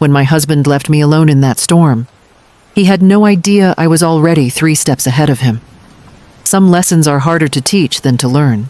when my husband left me alone in that storm. He had no idea I was already 3 steps ahead of him. Some lessons are harder to teach than to learn.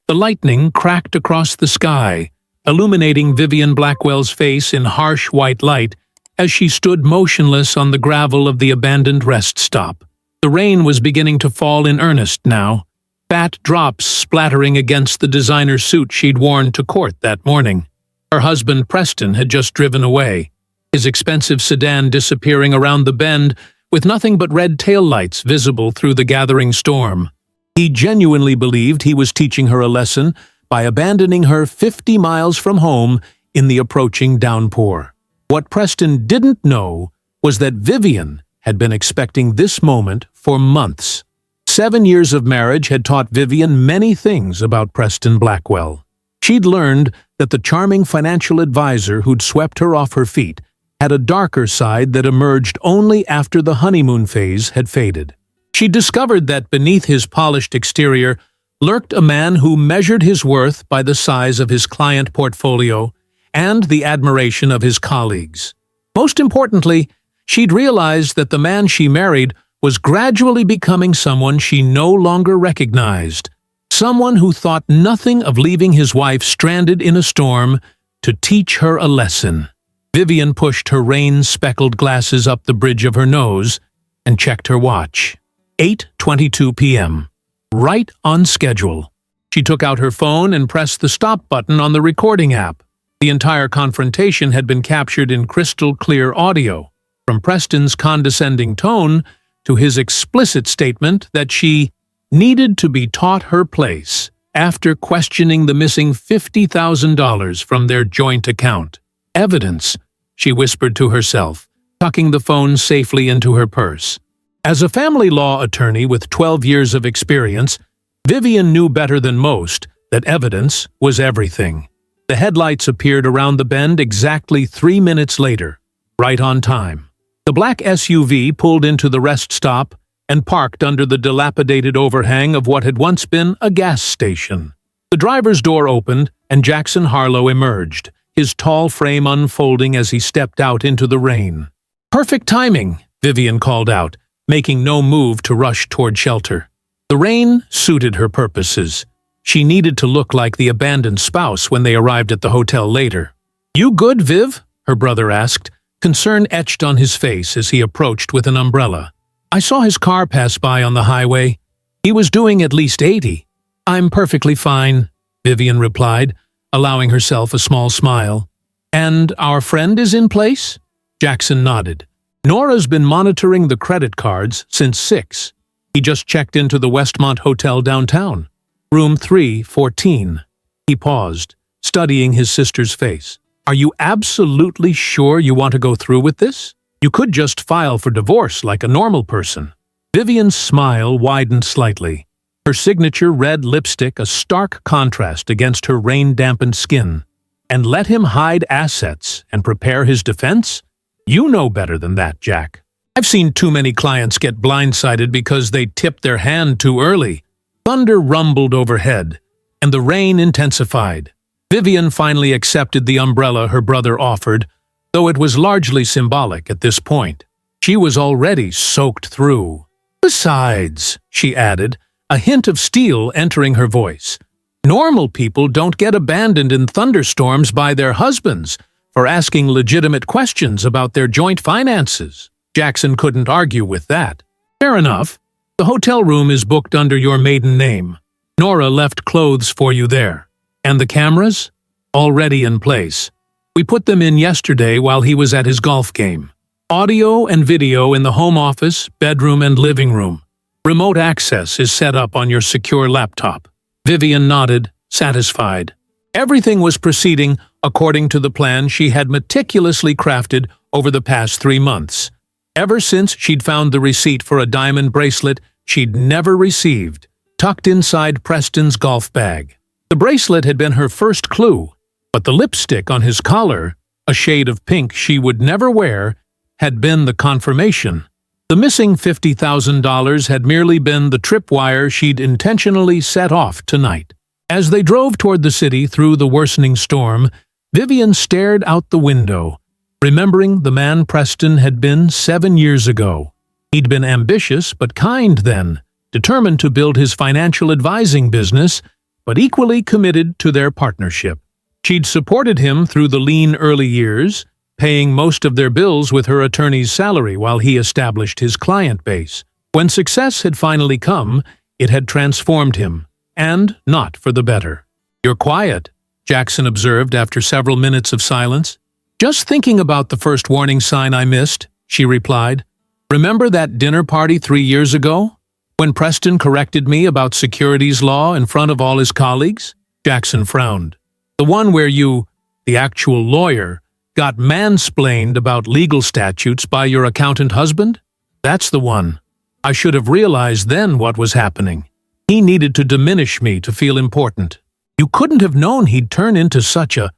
The lightning cracked across the sky, illuminating Vivian Blackwell's face in harsh white light as she stood motionless on the gravel of the abandoned rest stop. The rain was beginning to fall in earnest now, fat drops splattering against the designer suit she'd worn to court that morning. Her husband Preston had just driven away, his expensive sedan disappearing around the bend with nothing but red taillights visible through the gathering storm. He genuinely believed he was teaching her a lesson by abandoning her 50 miles from home in the approaching downpour. What Preston didn't know was that Vivian had been expecting this moment for months. 7 years of marriage had taught Vivian many things about Preston Blackwell. She'd learned that the charming financial advisor who'd swept her off her feet had a darker side that emerged only after the honeymoon phase had faded. She discovered that beneath his polished exterior lurked a man who measured his worth by the size of his client portfolio and the admiration of his colleagues. Most importantly, she'd realized that the man she married was gradually becoming someone she no longer recognized, someone who thought nothing of leaving his wife stranded in a storm to teach her a lesson. Vivian pushed her rain-speckled glasses up the bridge of her nose and checked her watch. 8:22 p.m. Right on schedule. She took out her phone and pressed the stop button on the recording app. The entire confrontation had been captured in crystal-clear audio, from Preston's condescending tone to his explicit statement that she needed to be taught her place after questioning the missing $50,000 from their joint account. Evidence, she whispered to herself, tucking the phone safely into her purse. As a family law attorney with 12 years of experience, Vivian knew better than most that evidence was everything. The headlights appeared around the bend exactly 3 minutes later, right on time. The black SUV pulled into the rest stop and parked under the dilapidated overhang of what had once been a gas station. The driver's door opened and Jackson Harlow emerged, his tall frame unfolding as he stepped out into the rain. "Perfect timing," Vivian called out, making no move to rush toward shelter. The rain suited her purposes. She needed to look like the abandoned spouse when they arrived at the hotel later. "You good, Viv?" her brother asked, concern etched on his face as he approached with an umbrella. "I saw his car pass by on the highway. He was doing at least 80. "I'm perfectly fine," Vivian replied, allowing herself a small smile. "And our friend is in place?" Jackson nodded. "Nora's been monitoring the credit cards since 6. He just checked into the Westmont Hotel downtown. Room 314. He paused, studying his sister's face. "Are you absolutely sure you want to go through with this? You could just file for divorce like a normal person." Vivian's smile widened slightly, her signature red lipstick a stark contrast against her rain-dampened skin. "And let him hide assets and prepare his defense? You know better than that, Jack. I've seen too many clients get blindsided because they tipped their hand too early." Thunder rumbled overhead, and the rain intensified. Vivian finally accepted the umbrella her brother offered, though it was largely symbolic at this point. She was already soaked through. "Besides," she added, a hint of steel entering her voice, "normal people don't get abandoned in thunderstorms by their husbands for asking legitimate questions about their joint finances." Jackson couldn't argue with that. "Fair enough. The hotel room is booked under your maiden name. Nora left clothes for you there. And the cameras? Already in place. We put them in yesterday while he was at his golf game. Audio and video in the home office, bedroom, and living room. Remote access is set up on your secure laptop." Vivian nodded, satisfied. Everything was proceeding according to the plan she had meticulously crafted over the past 3 months. Ever since she'd found the receipt for a diamond bracelet she'd never received, tucked inside Preston's golf bag. The bracelet had been her first clue, but the lipstick on his collar, a shade of pink she would never wear, had been the confirmation. The missing $50,000 had merely been the tripwire she'd intentionally set off tonight. As they drove toward the city through the worsening storm, Vivian stared out the window, remembering the man Preston had been 7 years ago. He'd been ambitious but kind then, determined to build his financial advising business, but equally committed to their partnership. She'd supported him through the lean early years, paying most of their bills with her attorney's salary while he established his client base. When success had finally come, it had transformed him, and not for the better. "You're quiet," Jackson observed after several minutes of silence. "Just thinking about the first warning sign I missed," she replied. "Remember that dinner party 3 years ago, when Preston corrected me about securities law in front of all his colleagues?" Jackson frowned. "The one where you, the actual lawyer, got mansplained about legal statutes by your accountant husband? That's the one. I should have realized then what was happening. He needed to diminish me to feel important." "You couldn't have known he'd turn into such a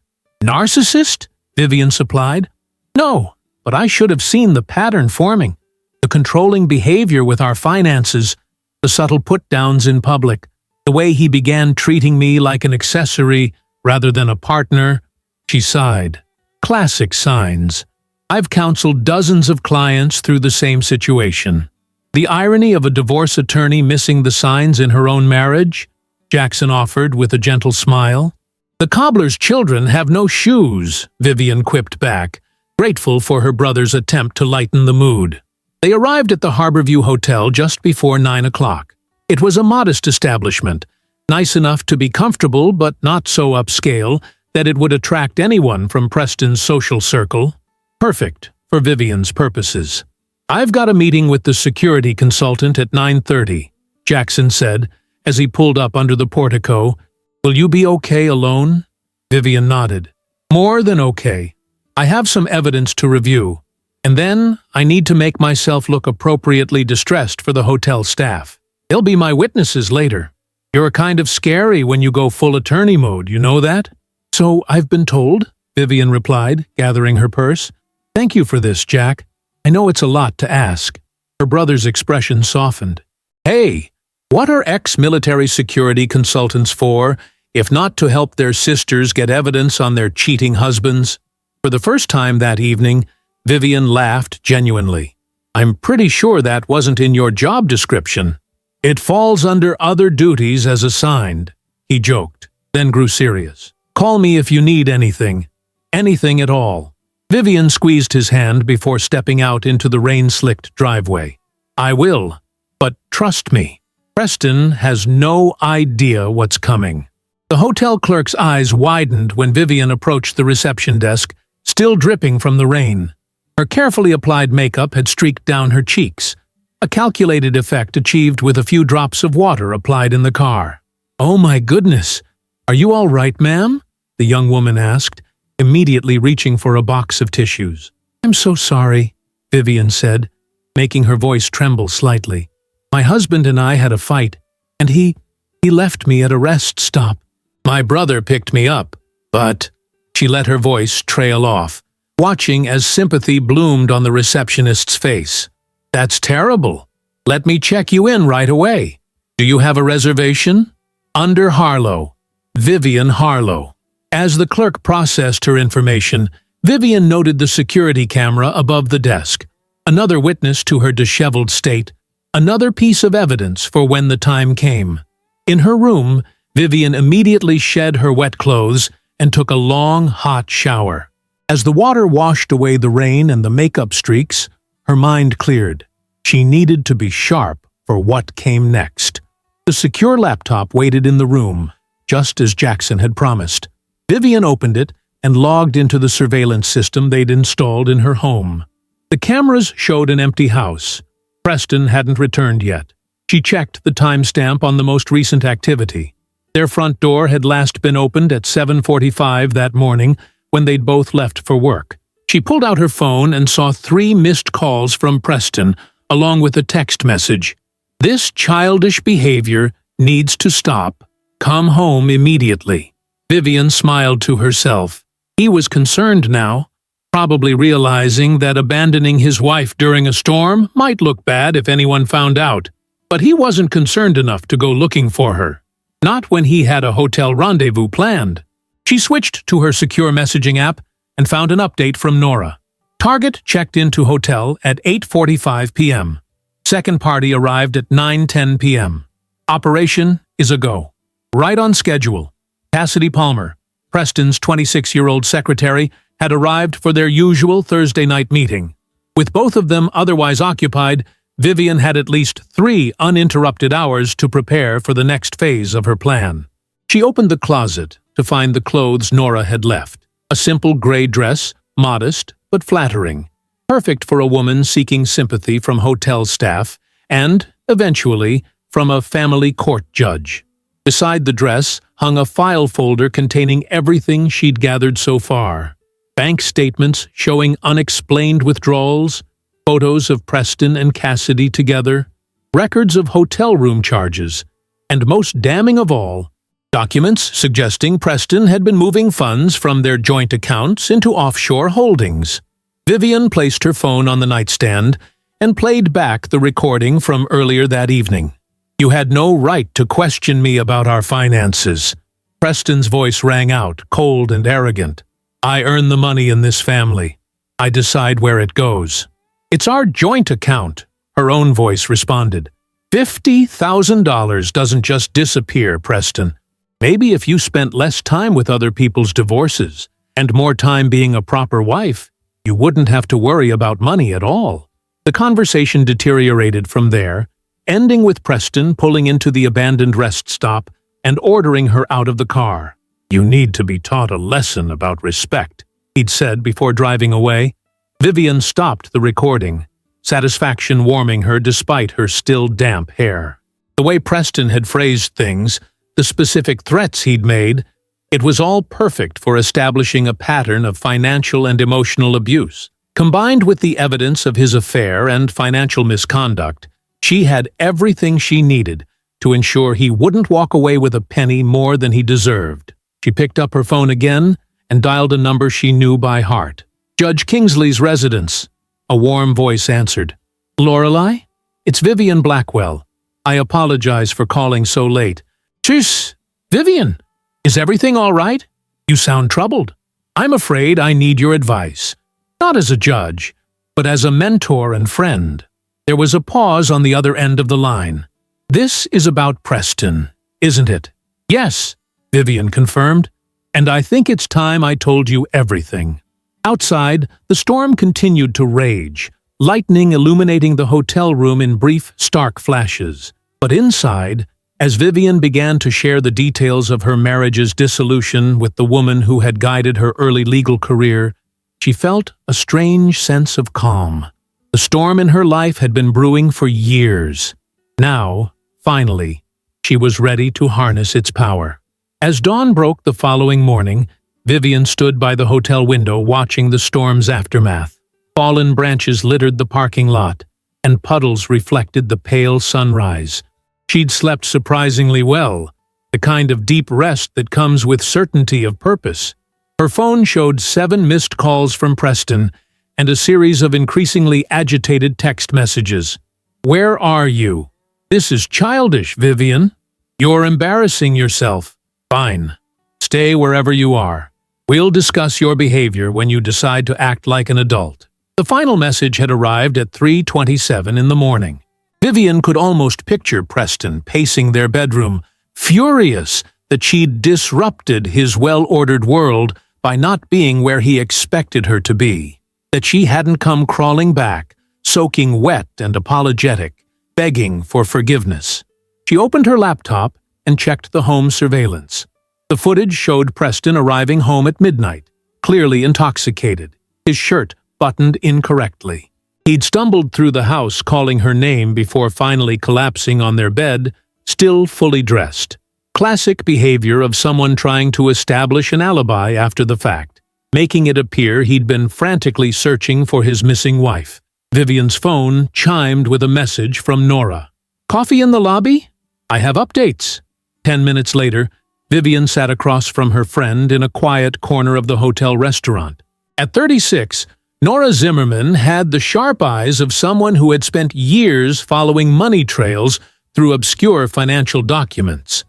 narcissist?" Vivian supplied. "No, but I should have seen the pattern forming. The controlling behavior with our finances, the subtle put-downs in public, the way he began treating me like an accessory rather than a partner." She sighed. "Classic signs. I've counseled dozens of clients through the same situation." "The irony of a divorce attorney missing the signs in her own marriage," Jackson offered with a gentle smile. "The cobbler's children have no shoes," Vivian quipped back, grateful for her brother's attempt to lighten the mood. They arrived at the Harborview Hotel just before 9 o'clock. It was a modest establishment, nice enough to be comfortable but not so upscale that it would attract anyone from Preston's social circle. Perfect for Vivian's purposes. "I've got a meeting with the security consultant at 9:30, Jackson said as he pulled up under the portico. "Will you be okay alone?" Vivian nodded. "More than okay. I have some evidence to review, and then I need to make myself look appropriately distressed for the hotel staff. They'll be my witnesses later. You're kind of scary when you go full attorney mode, you know that?" "So I've been told," Vivian replied, gathering her purse. "Thank you for this, Jack. I know it's a lot to ask." Her brother's expression softened. "Hey, what are ex-military security consultants for, if not to help their sisters get evidence on their cheating husbands?" For the first time that evening, Vivian laughed genuinely. "I'm pretty sure that wasn't in your job description." "It falls under other duties as assigned," he joked, then grew serious. "Call me if you need anything. Anything at all." Vivian squeezed his hand before stepping out into the rain-slicked driveway. "I will, but trust me, Preston has no idea what's coming." The hotel clerk's eyes widened when Vivian approached the reception desk, still dripping from the rain. Her carefully applied makeup had streaked down her cheeks, a calculated effect achieved with a few drops of water applied in the car. "Oh my goodness! Are you all right, ma'am?" the young woman asked, immediately reaching for a box of tissues. "I'm so sorry," Vivian said, making her voice tremble slightly. "My husband and I had a fight, and he left me at a rest stop. My brother picked me up, but—" She let her voice trail off, watching as sympathy bloomed on the receptionist's face. "That's terrible. Let me check you in right away. Do you have a reservation? Under Harlow. Vivian Harlow." As the clerk processed her information, Vivian noted the security camera above the desk, another witness to her disheveled state, another piece of evidence for when the time came. In her room, Vivian immediately shed her wet clothes and took a long, hot shower. As the water washed away the rain and the makeup streaks, her mind cleared. She needed to be sharp for what came next. The secure laptop waited in the room, just as Jackson had promised. Vivian opened it and logged into the surveillance system they'd installed in her home. The cameras showed an empty house. Preston hadn't returned yet. She checked the timestamp on the most recent activity. Their front door had last been opened at 7:45 that morning, when they'd both left for work. She pulled out her phone and saw 3 missed calls from Preston, along with a text message. "This childish behavior needs to stop. Come home immediately." Vivian smiled to herself. He was concerned now, probably realizing that abandoning his wife during a storm might look bad if anyone found out. But he wasn't concerned enough to go looking for her. Not when he had a hotel rendezvous planned. She switched to her secure messaging app and found an update from Nora. Target checked into hotel at 8:45 p.m. Second party arrived at 9:10 p.m. Operation is a go. Right on schedule. Cassidy Palmer, Preston's 26-year-old secretary, had arrived for their usual Thursday night meeting. With both of them otherwise occupied, Vivian had at least 3 uninterrupted hours to prepare for the next phase of her plan. She opened the closet to find the clothes Nora had left. A simple gray dress, modest but flattering, perfect for a woman seeking sympathy from hotel staff and, eventually, from a family court judge. Beside the dress hung a file folder containing everything she'd gathered so far. Bank statements showing unexplained withdrawals, photos of Preston and Cassidy together, records of hotel room charges, and most damning of all, documents suggesting Preston had been moving funds from their joint accounts into offshore holdings. Vivian placed her phone on the nightstand and played back the recording from earlier that evening. "You had no right to question me about our finances." Preston's voice rang out, cold and arrogant. "I earn the money in this family. I decide where it goes." "It's our joint account," her own voice responded. $50,000 doesn't just disappear, Preston. Maybe if you spent less time with other people's divorces and more time being a proper wife, you wouldn't have to worry about money at all. The conversation deteriorated from there, ending with Preston pulling into the abandoned rest stop and ordering her out of the car. "You need to be taught a lesson about respect," he'd said before driving away. Vivian stopped the recording, satisfaction warming her despite her still damp hair. The way Preston had phrased things, the specific threats he'd made, it was all perfect for establishing a pattern of financial and emotional abuse. Combined with the evidence of his affair and financial misconduct, she had everything she needed to ensure he wouldn't walk away with a penny more than he deserved. She picked up her phone again and dialed a number she knew by heart. "Judge Kingsley's residence." A warm voice answered. "Lorelei? It's Vivian Blackwell. I apologize for calling so late." "Tschüss, Vivian. Is everything all right? You sound troubled. I'm afraid I need your advice. Not as a judge, but as a mentor and friend." There was a pause on the other end of the line. "This is about Preston, isn't it?" "Yes," Vivian confirmed, "and I think it's time I told you everything." Outside, the storm continued to rage, lightning illuminating the hotel room in brief, stark flashes. But inside, as Vivian began to share the details of her marriage's dissolution with the woman who had guided her early legal career, she felt a strange sense of calm. The storm in her life had been brewing for years. Now, finally, she was ready to harness its power. As dawn broke the following morning, Vivian stood by the hotel window watching the storm's aftermath. Fallen branches littered the parking lot, and puddles reflected the pale sunrise. She'd slept surprisingly well, the kind of deep rest that comes with certainty of purpose. Her phone showed 7 missed calls from Preston and a series of increasingly agitated text messages. "Where are you? This is childish, Vivian. You're embarrassing yourself. Fine. Stay wherever you are. We'll discuss your behavior when you decide to act like an adult." The final message had arrived at 3:27 in the morning. Vivian could almost picture Preston pacing their bedroom, furious that she'd disrupted his well-ordered world by not being where he expected her to be, that she hadn't come crawling back, soaking wet and apologetic, begging for forgiveness. She opened her laptop and checked the home surveillance. The footage showed Preston arriving home at midnight, clearly intoxicated, his shirt buttoned incorrectly. He'd stumbled through the house calling her name before finally collapsing on their bed, still fully dressed. Classic behavior of someone trying to establish an alibi after the fact, making it appear he'd been frantically searching for his missing wife. Vivian's phone chimed with a message from Nora. "Coffee in the lobby? I have updates." 10 minutes later, Vivian sat across from her friend in a quiet corner of the hotel restaurant. At 36, Nora Zimmerman had the sharp eyes of someone who had spent years following money trails through obscure financial documents.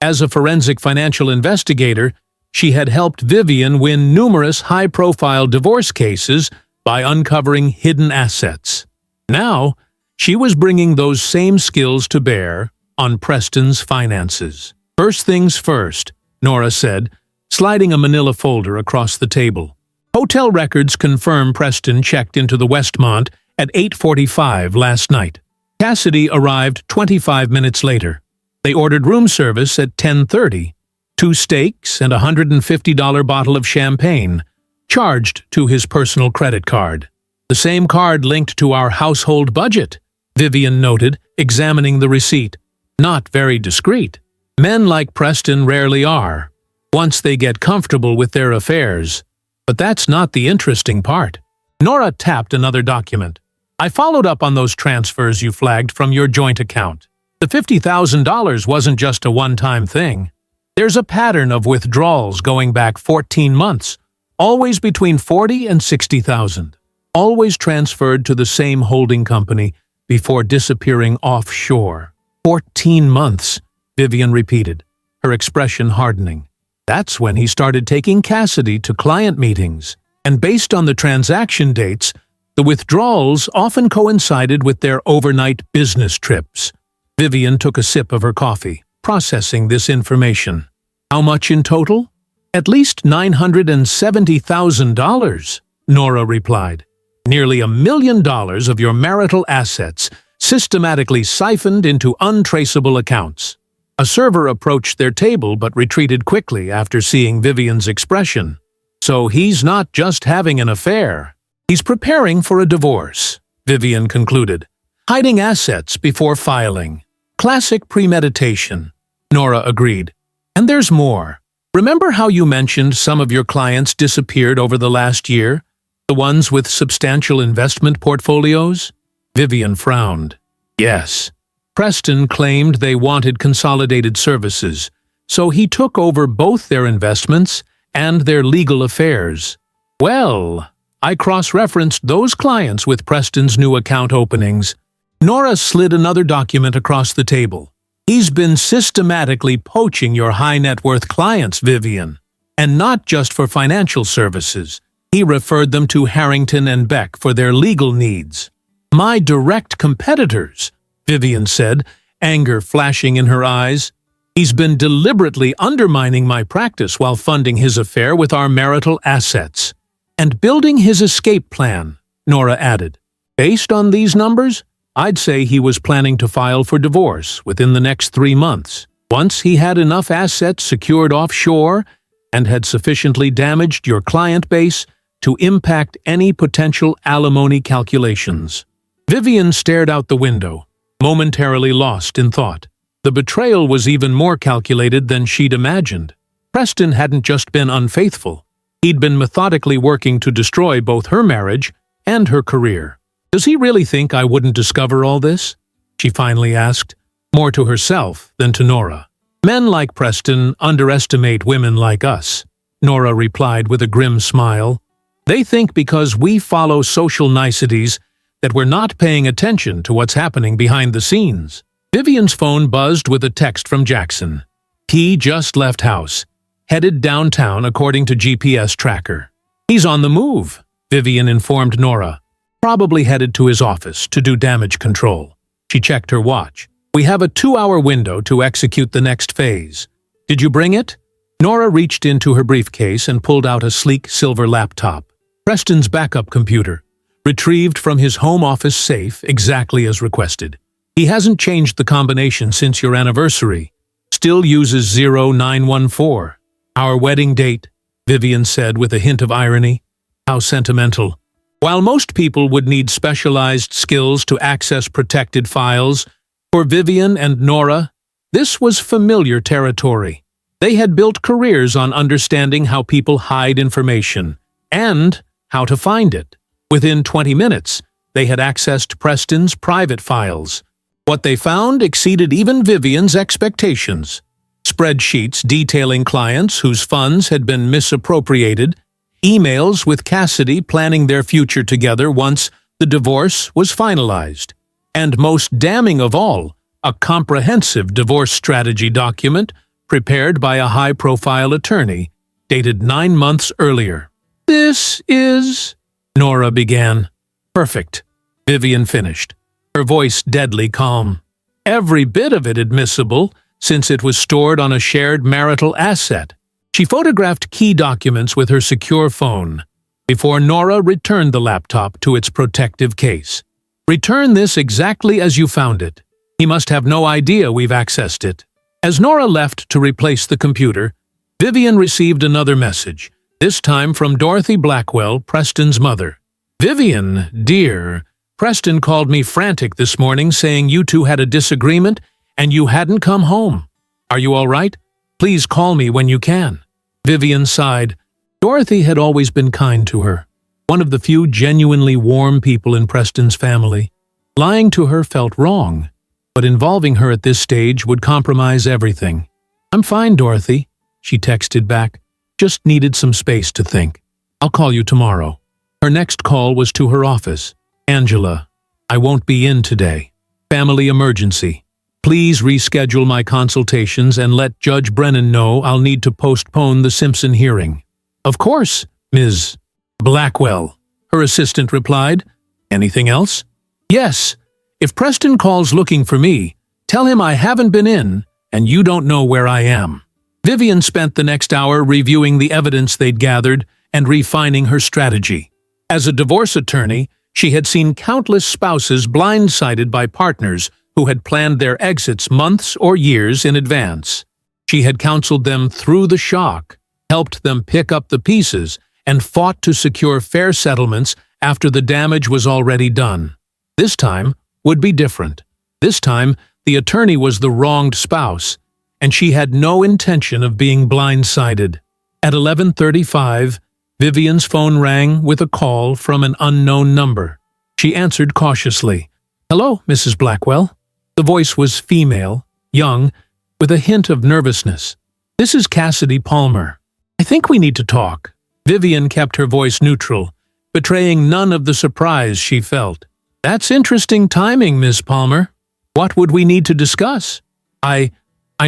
As a forensic financial investigator, she had helped Vivian win numerous high-profile divorce cases by uncovering hidden assets. Now, she was bringing those same skills to bear on Preston's finances. "First things first," Nora said, sliding a manila folder across the table. "Hotel records confirm Preston checked into the Westmont at 8:45 last night. Cassidy arrived 25 minutes later. They ordered room service at 10:30, 2 steaks and a $150 bottle of champagne, charged to his personal credit card. The same card linked to our household budget," Vivian noted, examining the receipt. "Not very discreet. Men like Preston rarely are, once they get comfortable with their affairs. But that's not the interesting part." Nora tapped another document. "I followed up on those transfers you flagged from your joint account. The $50,000 wasn't just a one-time thing. There's a pattern of withdrawals going back 14 months, always between $40,000 and $60,000, always transferred to the same holding company before disappearing offshore." 14 months, Vivian repeated, her expression hardening. "That's when he started taking Cassidy to client meetings, and based on the transaction dates, the withdrawals often coincided with their overnight business trips." Vivian took a sip of her coffee, processing this information. "How much in total?" "At least $970,000, Nora replied. "Nearly $1 million of your marital assets systematically siphoned into untraceable accounts." A server approached their table but retreated quickly after seeing Vivian's expression. "So he's not just having an affair. He's preparing for a divorce," Vivian concluded. "Hiding assets before filing. Classic premeditation," Nora agreed. "And there's more. Remember how you mentioned some of your clients disappeared over the last year? The ones with substantial investment portfolios?" Vivian frowned. "Yes. Preston claimed they wanted consolidated services, so he took over both their investments and their legal affairs. Well, I cross-referenced those clients with Preston's new account openings." Nora slid another document across the table. "He's been systematically poaching your high-net-worth clients, Vivian. And not just for financial services. He referred them to Harrington and Beck for their legal needs." "My direct competitors," Vivian said, anger flashing in her eyes. "He's been deliberately undermining my practice while funding his affair with our marital assets. And building his escape plan," Nora added. "Based on these numbers, I'd say he was planning to file for divorce within the next 3 months, once he had enough assets secured offshore and had sufficiently damaged your client base to impact any potential alimony calculations." Vivian stared out the window, momentarily lost in thought. The betrayal was even more calculated than she'd imagined. Preston hadn't just been unfaithful. He'd been methodically working to destroy both her marriage and her career. "Does he really think I wouldn't discover all this?" she finally asked, more to herself than to Nora. "Men like Preston underestimate women like us," Nora replied with a grim smile. "They think because we follow social niceties that we're not paying attention to what's happening behind the scenes." Vivian's phone buzzed with a text from Jackson. He just left house, headed downtown according to GPS tracker. "He's on the move," Vivian informed Nora. "Probably headed to his office to do damage control." She checked her watch. "We have a 2-hour window to execute the next phase. Did you bring it?" Nora reached into her briefcase and pulled out a sleek silver laptop. Preston's backup computer, retrieved from his home office safe exactly as requested. "He hasn't changed the combination since your anniversary. Still uses 0914. "Our wedding date," Vivian said with a hint of irony. "How sentimental." While most people would need specialized skills to access protected files, for Vivian and Nora, this was familiar territory. They had built careers on understanding how people hide information and how to find it. Within 20 minutes, they had accessed Preston's private files. What they found exceeded even Vivian's expectations. Spreadsheets detailing clients whose funds had been misappropriated, emails with Cassidy planning their future together once the divorce was finalized, and most damning of all, a comprehensive divorce strategy document prepared by a high-profile attorney, dated 9 months earlier. "This is—" Nora began. "Perfect," Vivian finished, her voice deadly calm. "Every bit of it admissible, since it was stored on a shared marital asset." She photographed key documents with her secure phone before Nora returned the laptop to its protective case. "Return this exactly as you found it. He must have no idea we've accessed it." As Nora left to replace the computer, Vivian received another message, this time from Dorothy Blackwell, Preston's mother. "Vivian, dear, Preston called me frantic this morning saying you two had a disagreement and you hadn't come home. Are you all right? Please call me when you can." Vivian sighed. Dorothy had always been kind to her, one of the few genuinely warm people in Preston's family. Lying to her felt wrong, but involving her at this stage would compromise everything. "I'm fine, Dorothy," she texted back. "Just needed some space to think. I'll call you tomorrow." Her next call was to her office. "Angela, I won't be in today. Family emergency. Please reschedule my consultations and let Judge Brennan know I'll need to postpone the Simpson hearing." "Of course, Ms. Blackwell," her assistant replied. "Anything else?" "Yes. If Preston calls looking for me, tell him I haven't been in and you don't know where I am." Vivian spent the next hour reviewing the evidence they'd gathered and refining her strategy. As a divorce attorney, she had seen countless spouses blindsided by partners who had planned their exits months or years in advance. She had counseled them through the shock, helped them pick up the pieces, and fought to secure fair settlements after the damage was already done. This time would be different. This time, the attorney was the wronged spouse, and she had no intention of being blindsided. At 11:35, Vivian's phone rang with a call from an unknown number. She answered cautiously. "Hello, Mrs. Blackwell." The voice was female, young, with a hint of nervousness. "This is Cassidy Palmer. I think we need to talk." Vivian kept her voice neutral, betraying none of the surprise she felt. "That's interesting timing, Miss Palmer. What would we need to discuss?" I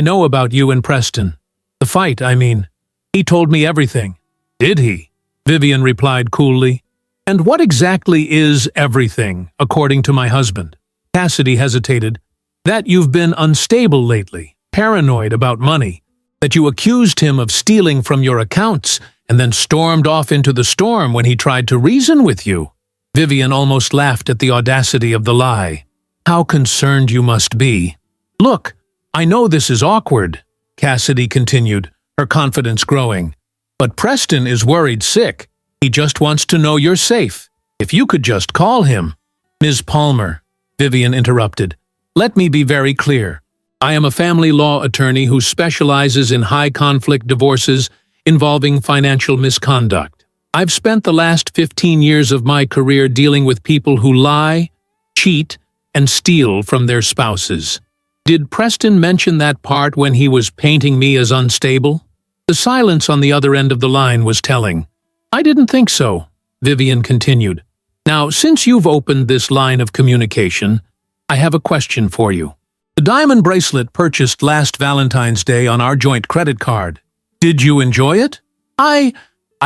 know about you and Preston. The fight, I mean. He told me everything." "Did he?" Vivian replied coolly. "And what exactly is everything, according to my husband?" Cassidy hesitated. "That you've been unstable lately, paranoid about money, that you accused him of stealing from your accounts and then stormed off into the storm when he tried to reason with you." Vivian almost laughed at the audacity of the lie. "How concerned you must be." "Look, I know this is awkward," Cassidy continued, her confidence growing. "But Preston is worried sick. He just wants to know you're safe. If you could just call him." "Ms. Palmer," Vivian interrupted, "let me be very clear. I am a family law attorney who specializes in high-conflict divorces involving financial misconduct. I've spent the last 15 years of my career dealing with people who lie, cheat, and steal from their spouses. Did Preston mention that part when he was painting me as unstable?" The silence on the other end of the line was telling. "I didn't think so," Vivian continued. "Now, since you've opened this line of communication, I have a question for you. The diamond bracelet purchased last Valentine's Day on our joint credit card. Did you enjoy it?" I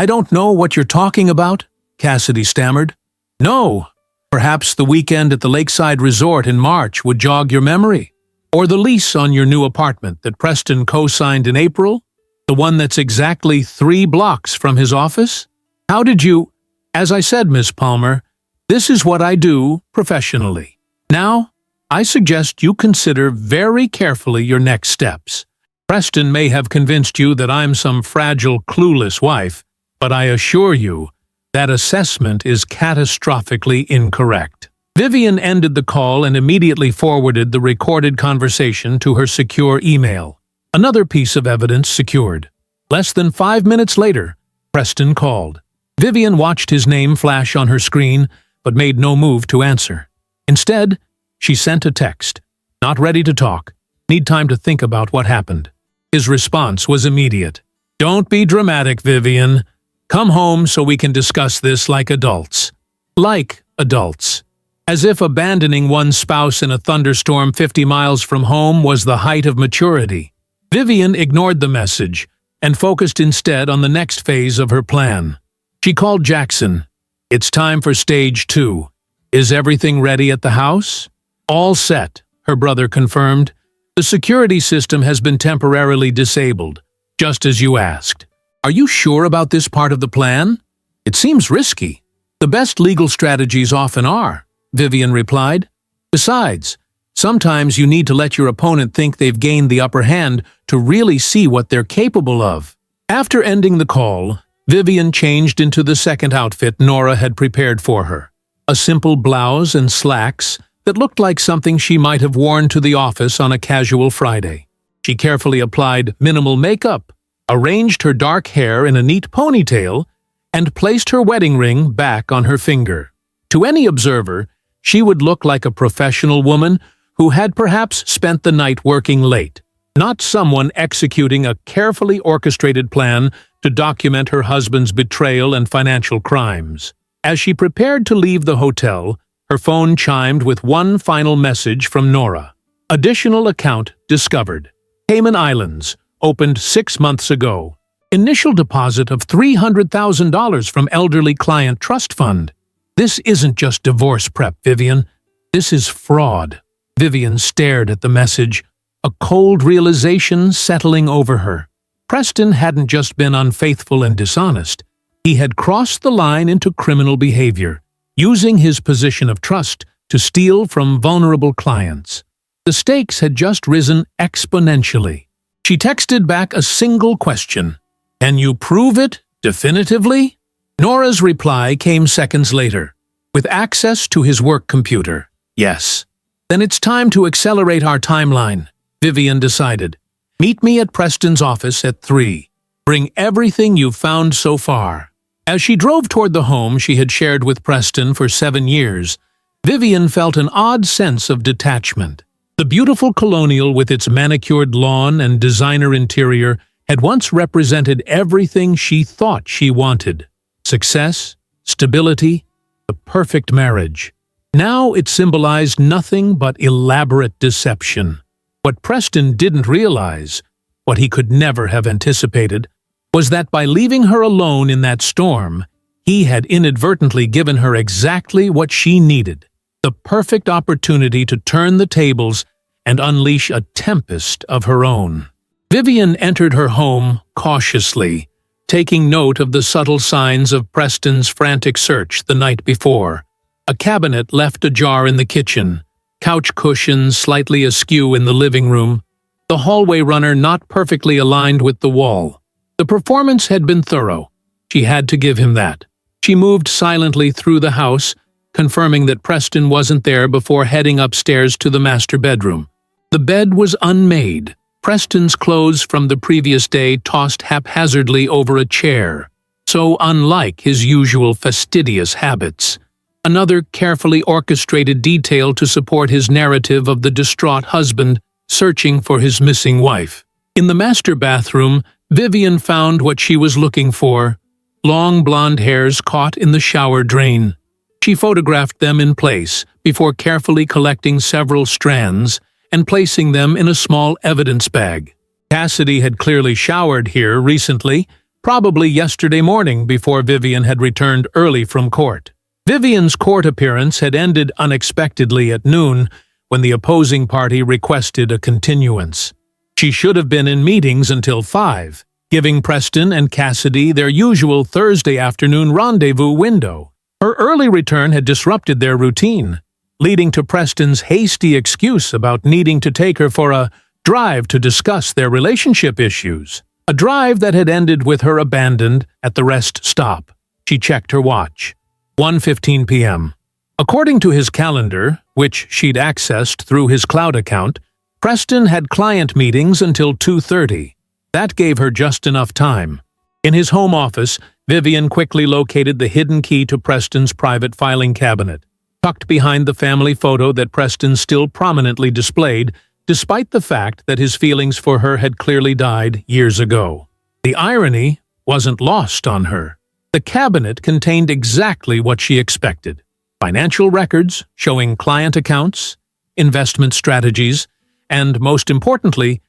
don't know what you're talking about," Cassidy stammered. "No. Perhaps the weekend at the Lakeside Resort in March would jog your memory. Or the lease on your new apartment that Preston co-signed in April? The one that's exactly 3 blocks from his office? How did you—" "As I said, Miss Palmer, this is what I do professionally. Now, I suggest you consider very carefully your next steps. Preston may have convinced you that I'm some fragile, clueless wife, but I assure you that assessment is catastrophically incorrect." Vivian ended the call and immediately forwarded the recorded conversation to her secure email. Another piece of evidence secured. Less than 5 minutes later, Preston called. Vivian watched his name flash on her screen, but made no move to answer. Instead, she sent a text. "Not ready to talk. Need time to think about what happened." His response was immediate. "Don't be dramatic, Vivian. Come home so we can discuss this like adults." Like adults. As if abandoning one's spouse in a thunderstorm 50 miles from home was the height of maturity. Vivian ignored the message and focused instead on the next phase of her plan. She called Jackson. "It's time for stage 2. Is everything ready at the house?" "All set," her brother confirmed. "The security system has been temporarily disabled, just as you asked." "Are you sure about this part of the plan? It seems risky." "The best legal strategies often are," Vivian replied. "Besides, sometimes you need to let your opponent think they've gained the upper hand to really see what they're capable of." After ending the call, Vivian changed into the second outfit Nora had prepared for her. A simple blouse and slacks that looked like something she might have worn to the office on a casual Friday. She carefully applied minimal makeup, arranged her dark hair in a neat ponytail, and placed her wedding ring back on her finger. To any observer, she would look like a professional woman who had perhaps spent the night working late, not someone executing a carefully orchestrated plan to document her husband's betrayal and financial crimes. As she prepared to leave the hotel, her phone chimed with one final message from Nora. Additional account discovered. Cayman Islands, opened 6 months ago. Initial deposit of $300,000 from elderly client trust fund. This isn't just divorce prep, Vivian. This is fraud. Vivian stared at the message, a cold realization settling over her. Preston hadn't just been unfaithful and dishonest. He had crossed the line into criminal behavior, using his position of trust to steal from vulnerable clients. The stakes had just risen exponentially. She texted back a single question. "Can you prove it definitively?" Nora's reply came seconds later, with access to his work computer. "Yes." "Then it's time to accelerate our timeline," Vivian decided. "Meet me at Preston's office at 3. Bring everything you've found so far." As she drove toward the home she had shared with Preston for 7 years, Vivian felt an odd sense of detachment. The beautiful colonial with its manicured lawn and designer interior had once represented everything she thought she wanted. Success, stability, the perfect marriage. Now it symbolized nothing but elaborate deception. What Preston didn't realize, what he could never have anticipated, was that by leaving her alone in that storm, he had inadvertently given her exactly what she needed, the perfect opportunity to turn the tables and unleash a tempest of her own. Vivian entered her home cautiously, taking note of the subtle signs of Preston's frantic search the night before. A cabinet left ajar in the kitchen, couch cushions slightly askew in the living room, the hallway runner not perfectly aligned with the wall. The performance had been thorough. She had to give him that. She moved silently through the house, confirming that Preston wasn't there before heading upstairs to the master bedroom. The bed was unmade, Preston's clothes from the previous day tossed haphazardly over a chair, so unlike his usual fastidious habits. Another carefully orchestrated detail to support his narrative of the distraught husband searching for his missing wife. In the master bathroom, Vivian found what she was looking for: long blonde hairs caught in the shower drain. She photographed them in place before carefully collecting several strands and placing them in a small evidence bag. Cassidy had clearly showered here recently, probably yesterday morning before Vivian had returned early from court. Vivian's court appearance had ended unexpectedly at noon when the opposing party requested a continuance. She should have been in meetings until 5, giving Preston and Cassidy their usual Thursday afternoon rendezvous window. Her early return had disrupted their routine, leading to Preston's hasty excuse about needing to take her for a drive to discuss their relationship issues. A drive that had ended with her abandoned at the rest stop. She checked her watch. 1:15 p.m. According to his calendar, which she'd accessed through his cloud account, Preston had client meetings until 2:30. That gave her just enough time. In his home office, Vivian quickly located the hidden key to Preston's private filing cabinet, tucked behind the family photo that Preston still prominently displayed, despite the fact that his feelings for her had clearly died years ago. The irony wasn't lost on her. The cabinet contained exactly what she expected: financial records showing client accounts, investment strategies, and, most importantly,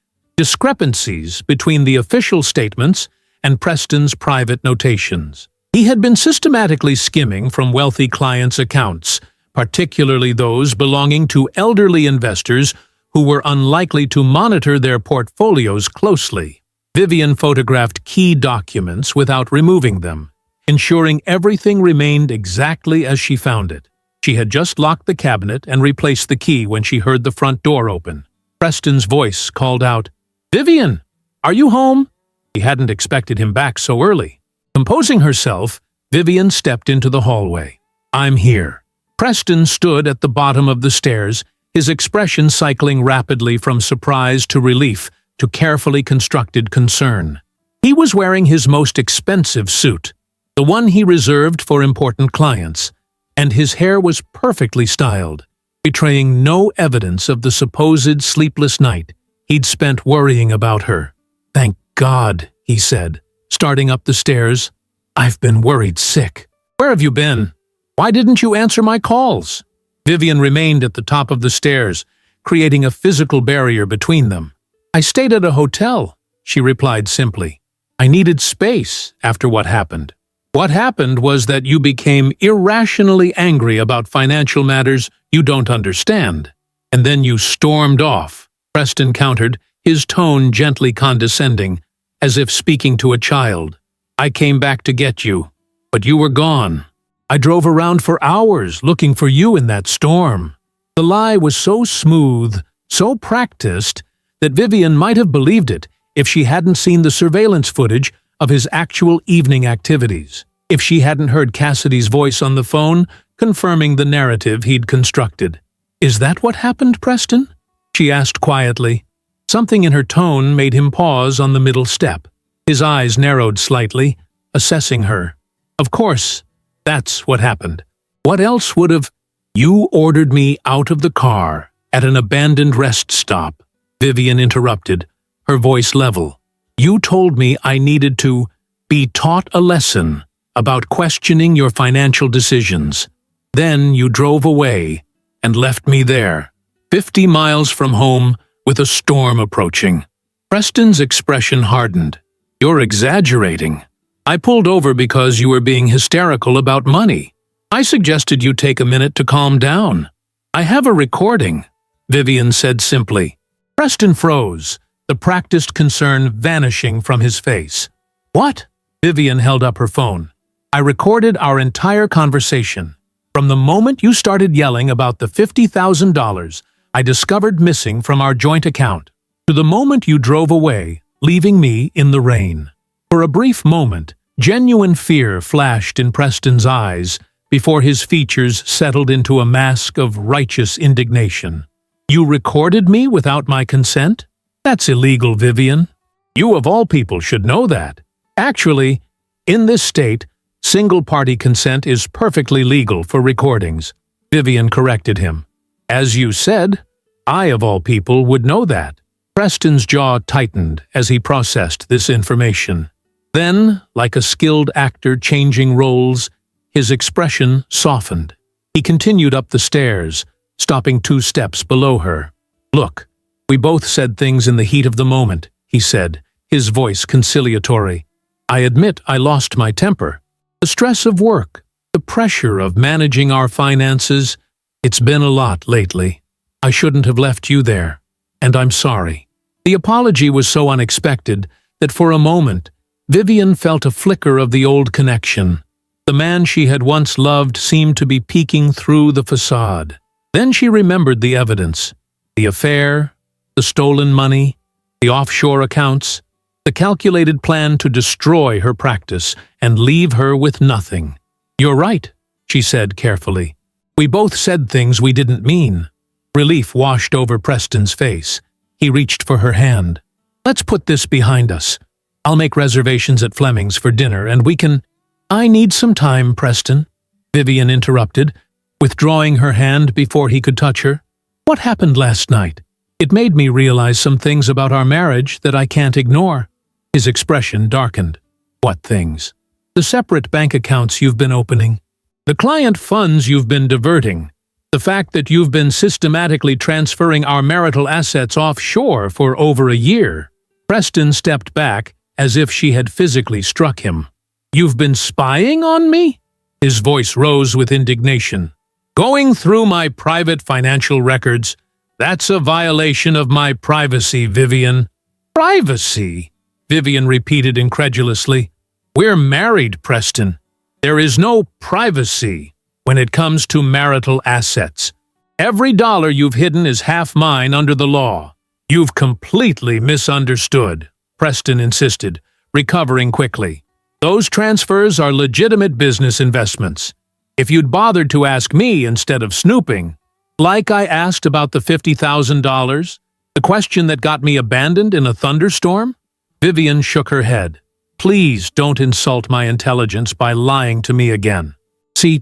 discrepancies between the official statements and Preston's private notations. He had been systematically skimming from wealthy clients' accounts, particularly those belonging to elderly investors who were unlikely to monitor their portfolios closely. Vivian photographed key documents without removing them, ensuring everything remained exactly as she found it. She had just locked the cabinet and replaced the key when she heard the front door open. Preston's voice called out, "Vivian, are you home?" He hadn't expected him back so early. Composing herself, Vivian stepped into the hallway. "I'm here." Preston stood at the bottom of the stairs, his expression cycling rapidly from surprise to relief to carefully constructed concern. He was wearing his most expensive suit, the one he reserved for important clients, and his hair was perfectly styled, betraying no evidence of the supposed sleepless night he'd spent worrying about her. "Thank God," he said, starting up the stairs. "I've been worried sick." "Where have you been? Why didn't you answer my calls?" Vivian remained at the top of the stairs, creating a physical barrier between them. "I stayed at a hotel," she replied simply. "I needed space after what happened." "What happened was that you became irrationally angry about financial matters you don't understand, and then you stormed off," Preston countered, his tone gently condescending, as if speaking to a child. "I came back to get you, but you were gone. I drove around for hours looking for you in that storm." The lie was so smooth, so practiced, that Vivian might have believed it if she hadn't seen the surveillance footage of his actual evening activities, if she hadn't heard Cassidy's voice on the phone confirming the narrative he'd constructed. "Is that what happened, Preston?" she asked quietly. Something in her tone made him pause on the middle step. His eyes narrowed slightly, assessing her. "Of course, that's what happened. What else would have—" "You ordered me out of the car at an abandoned rest stop," Vivian interrupted, her voice level. "You told me I needed to be taught a lesson about questioning your financial decisions. Then you drove away and left me there, 50 miles from home, with a storm approaching." Preston's expression hardened. "You're exaggerating. I pulled over because you were being hysterical about money. I suggested you take a minute to calm down. I have a recording," Vivian said simply. Preston froze, the practiced concern vanishing from his face. "What?" Vivian held up her phone. "I recorded our entire conversation. From the moment you started yelling about the $50,000 I discovered missing from our joint account, to the moment you drove away, leaving me in the rain." For a brief moment, genuine fear flashed in Preston's eyes before his features settled into a mask of righteous indignation. "You recorded me without my consent? That's illegal, Vivian. You of all people should know that. Actually, in this state, single-party consent is perfectly legal for recordings," Vivian corrected him. "As you said, I of all people would know that." Preston's jaw tightened as he processed this information. Then, like a skilled actor changing roles, his expression softened. He continued up the stairs, stopping 2 steps below her. "Look, we both said things in the heat of the moment," he said, his voice conciliatory. "I admit I lost my temper. The stress of work, the pressure of managing our finances, it's been a lot lately. I shouldn't have left you there, and I'm sorry." The apology was so unexpected that for a moment, Vivian felt a flicker of the old connection. The man she had once loved seemed to be peeking through the facade. Then she remembered the evidence: the affair, the stolen money, the offshore accounts, the calculated plan to destroy her practice and leave her with nothing. "You're right," she said carefully. "We both said things we didn't mean." Relief washed over Preston's face. He reached for her hand. "Let's put this behind us. I'll make reservations at Fleming's for dinner and we can—" "I need some time, Preston," Vivian interrupted, withdrawing her hand before he could touch her. "What happened last night? It made me realize some things about our marriage that I can't ignore." His expression darkened. "What things?" "The separate bank accounts you've been opening. The client funds you've been diverting. The fact that you've been systematically transferring our marital assets offshore for over a year." Preston stepped back as if she had physically struck him. "You've been spying on me?" His voice rose with indignation. "Going through my private financial records? That's a violation of my privacy, Vivian." "Privacy?" Vivian repeated incredulously. "We're married, Preston. There is no privacy when it comes to marital assets. Every dollar you've hidden is half mine under the law." "You've completely misunderstood," Preston insisted, recovering quickly. "Those transfers are legitimate business investments. If you'd bothered to ask me instead of snooping, like I asked about the $50,000, the question that got me abandoned in a thunderstorm?" Vivian shook her head. "Please don't insult my intelligence by lying to me again." See,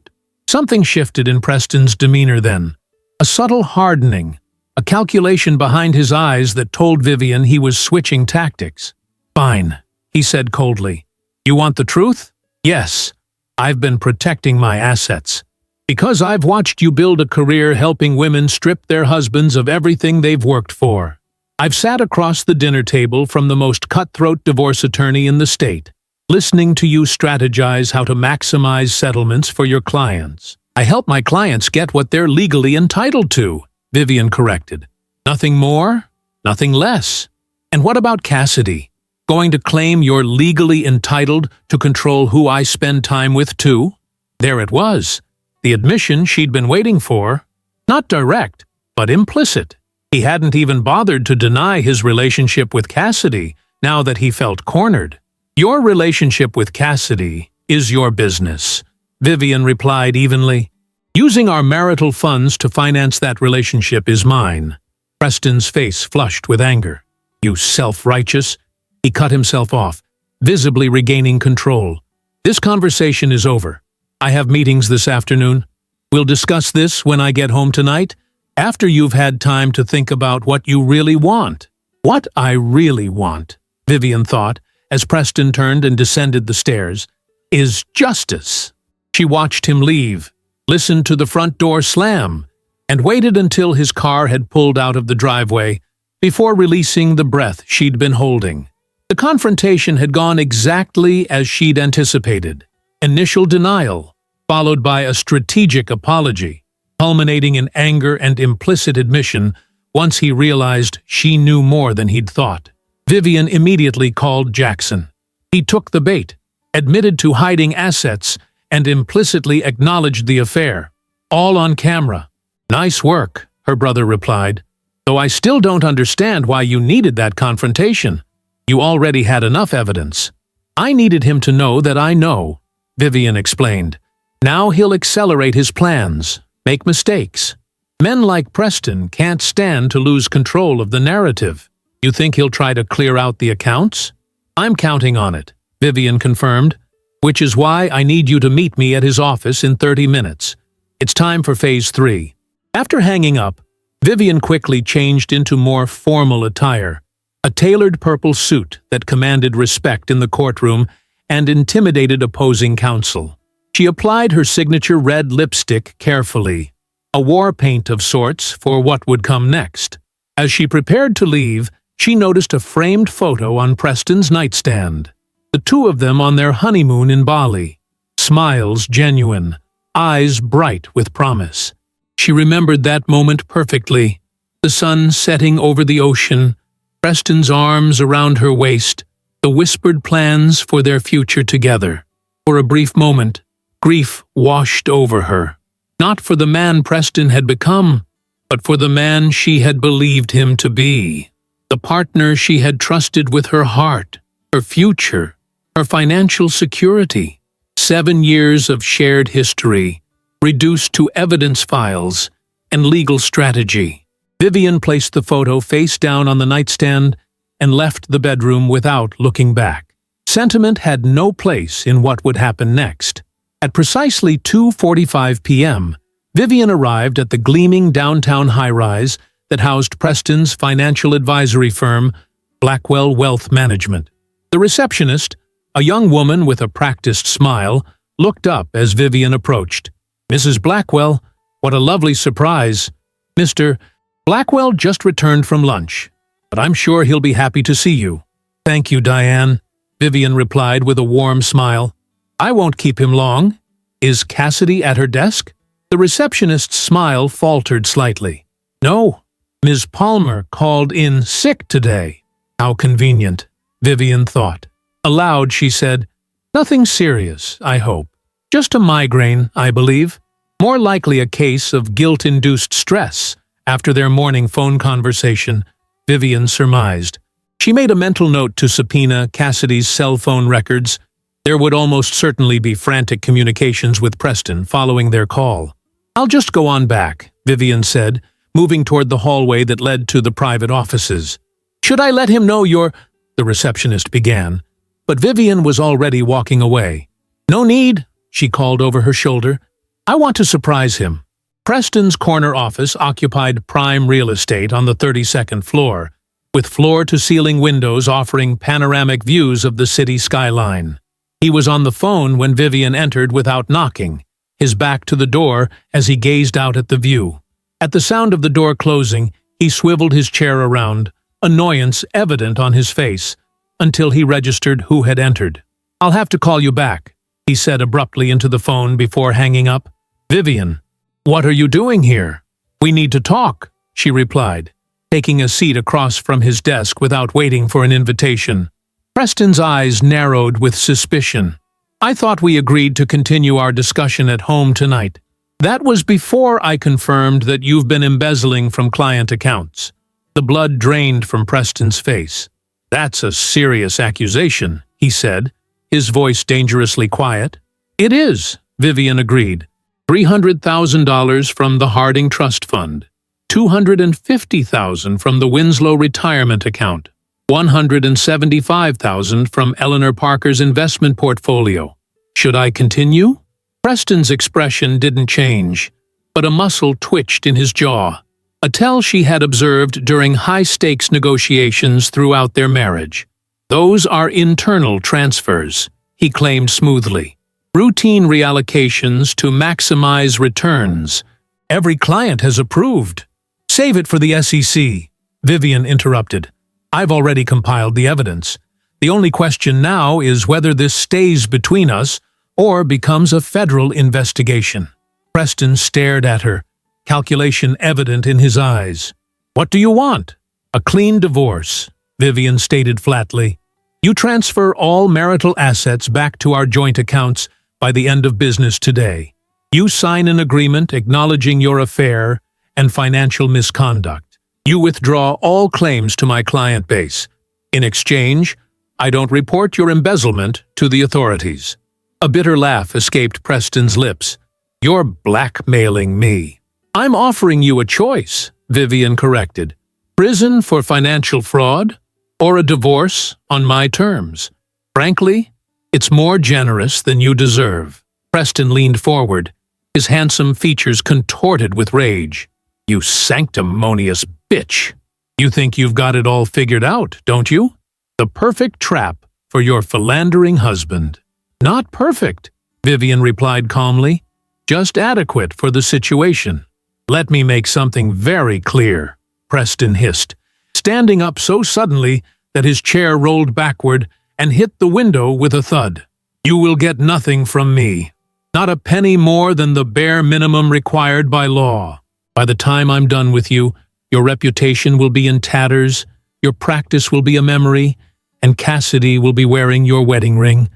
something shifted in Preston's demeanor then. A subtle hardening, a calculation behind his eyes that told Vivian he was switching tactics. "Fine," he said coldly. "You want the truth? Yes, I've been protecting my assets. Because I've watched you build a career helping women strip their husbands of everything they've worked for. I've sat across the dinner table from the most cutthroat divorce attorney in the state, listening to you strategize how to maximize settlements for your clients. I help my clients get what they're legally entitled to," Vivian corrected. "Nothing more, nothing less. And what about Cassidy? Going to claim you're legally entitled to control who I spend time with too?" There it was, the admission she'd been waiting for. Not direct, but implicit. He hadn't even bothered to deny his relationship with Cassidy now that he felt cornered. "Your relationship with Cassidy is your business," Vivian replied evenly. "Using our marital funds to finance that relationship is mine." Preston's face flushed with anger. "You self-righteous." He cut himself off, visibly regaining control. "This conversation is over. I have meetings this afternoon. We'll discuss this when I get home tonight, after you've had time to think about what you really want." "What I really want," Vivian thought, as Preston turned and descended the stairs, "is justice." She watched him leave, listened to the front door slam, and waited until his car had pulled out of the driveway before releasing the breath she'd been holding. The confrontation had gone exactly as she'd anticipated. Initial denial, followed by a strategic apology, culminating in anger and implicit admission once he realized she knew more than he'd thought. Vivian immediately called Jackson. He took the bait, admitted to hiding assets, and implicitly acknowledged the affair. All on camera. "Nice work," her brother replied, "though I still don't understand why you needed that confrontation. You already had enough evidence." "I needed him to know that I know," Vivian explained. "Now he'll accelerate his plans, make mistakes. Men like Preston can't stand to lose control of the narrative. You think he'll try to clear out the accounts?" "I'm counting on it," Vivian confirmed, "which is why I need you to meet me at his office in 30 minutes. It's time for Phase 3. After hanging up, Vivian quickly changed into more formal attire, a tailored purple suit that commanded respect in the courtroom and intimidated opposing counsel. She applied her signature red lipstick carefully, a war paint of sorts for what would come next. As she prepared to leave, she noticed a framed photo on Preston's nightstand. The two of them on their honeymoon in Bali. Smiles genuine, eyes bright with promise. She remembered that moment perfectly. The sun setting over the ocean, Preston's arms around her waist, the whispered plans for their future together. For a brief moment, grief washed over her. Not for the man Preston had become, but for the man she had believed him to be. The partner she had trusted with her heart, her future, her financial security. 7 years of shared history, reduced to evidence files and legal strategy. Vivian placed the photo face down on the nightstand and left the bedroom without looking back. Sentiment had no place in what would happen next. At precisely 2:45 p.m., Vivian arrived at the gleaming downtown high-rise that housed Preston's financial advisory firm, Blackwell Wealth Management. The receptionist, a young woman with a practiced smile, looked up as Vivian approached. "Mrs. Blackwell, what a lovely surprise. Mr. Blackwell just returned from lunch, but I'm sure he'll be happy to see you." "Thank you, Diane," Vivian replied with a warm smile. "I won't keep him long. Is Cassidy at her desk?" The receptionist's smile faltered slightly. "No, Ms. Palmer called in sick today." "How convenient," Vivian thought. Aloud, she said, "Nothing serious, I hope. Just a migraine, I believe. More likely a case of guilt-induced stress after their morning phone conversation," Vivian surmised. She made a mental note to subpoena Cassidy's cell phone records. There would almost certainly be frantic communications with Preston following their call. "I'll just go on back," Vivian said, moving toward the hallway that led to the private offices. "Should I let him know you're—" the receptionist began, but Vivian was already walking away. "No need," she called over her shoulder. "I want to surprise him." Preston's corner office occupied prime real estate on the 32nd floor, with floor-to-ceiling windows offering panoramic views of the city skyline. He was on the phone when Vivian entered without knocking, his back to the door as he gazed out at the view. At the sound of the door closing, he swiveled his chair around, annoyance evident on his face, until he registered who had entered. "I'll have to call you back," he said abruptly into the phone before hanging up. "Vivian, what are you doing here?" "We need to talk," she replied, taking a seat across from his desk without waiting for an invitation. Preston's eyes narrowed with suspicion. "I thought we agreed to continue our discussion at home tonight. That was before I confirmed that you've been embezzling from client accounts." The blood drained from Preston's face. "That's a serious accusation," he said, his voice dangerously quiet. "It is," Vivian agreed. $300,000 from the Harding Trust Fund, $250,000 from the Winslow retirement account, $175,000 from Eleanor Parker's investment portfolio. Should I continue? Preston's expression didn't change, but a muscle twitched in his jaw, a tell she had observed during high-stakes negotiations throughout their marriage. "Those are internal transfers," he claimed smoothly. "Routine reallocations to maximize returns. Every client has approved." "Save it for the SEC," Vivian interrupted. "I've already compiled the evidence. The only question now is whether this stays between us or becomes a federal investigation." Preston stared at her, calculation evident in his eyes. "What do you want?" "A clean divorce," Vivian stated flatly. "You transfer all marital assets back to our joint accounts by the end of business today. You sign an agreement acknowledging your affair and financial misconduct. You withdraw all claims to my client base. In exchange, I don't report your embezzlement to the authorities." A bitter laugh escaped Preston's lips. "You're blackmailing me." "I'm offering you a choice," Vivian corrected. "Prison for financial fraud, or a divorce on my terms. Frankly, it's more generous than you deserve." Preston leaned forward, his handsome features contorted with rage. "You sanctimonious bitch. You think you've got it all figured out, don't you? The perfect trap for your philandering husband." "Not perfect," Vivian replied calmly. "Just adequate for the situation." "Let me make something very clear," Preston hissed, standing up so suddenly that his chair rolled backward and hit the window with a thud. "You will get nothing from me. Not a penny more than the bare minimum required by law. By the time I'm done with you, your reputation will be in tatters, your practice will be a memory, and Cassidy will be wearing your wedding ring."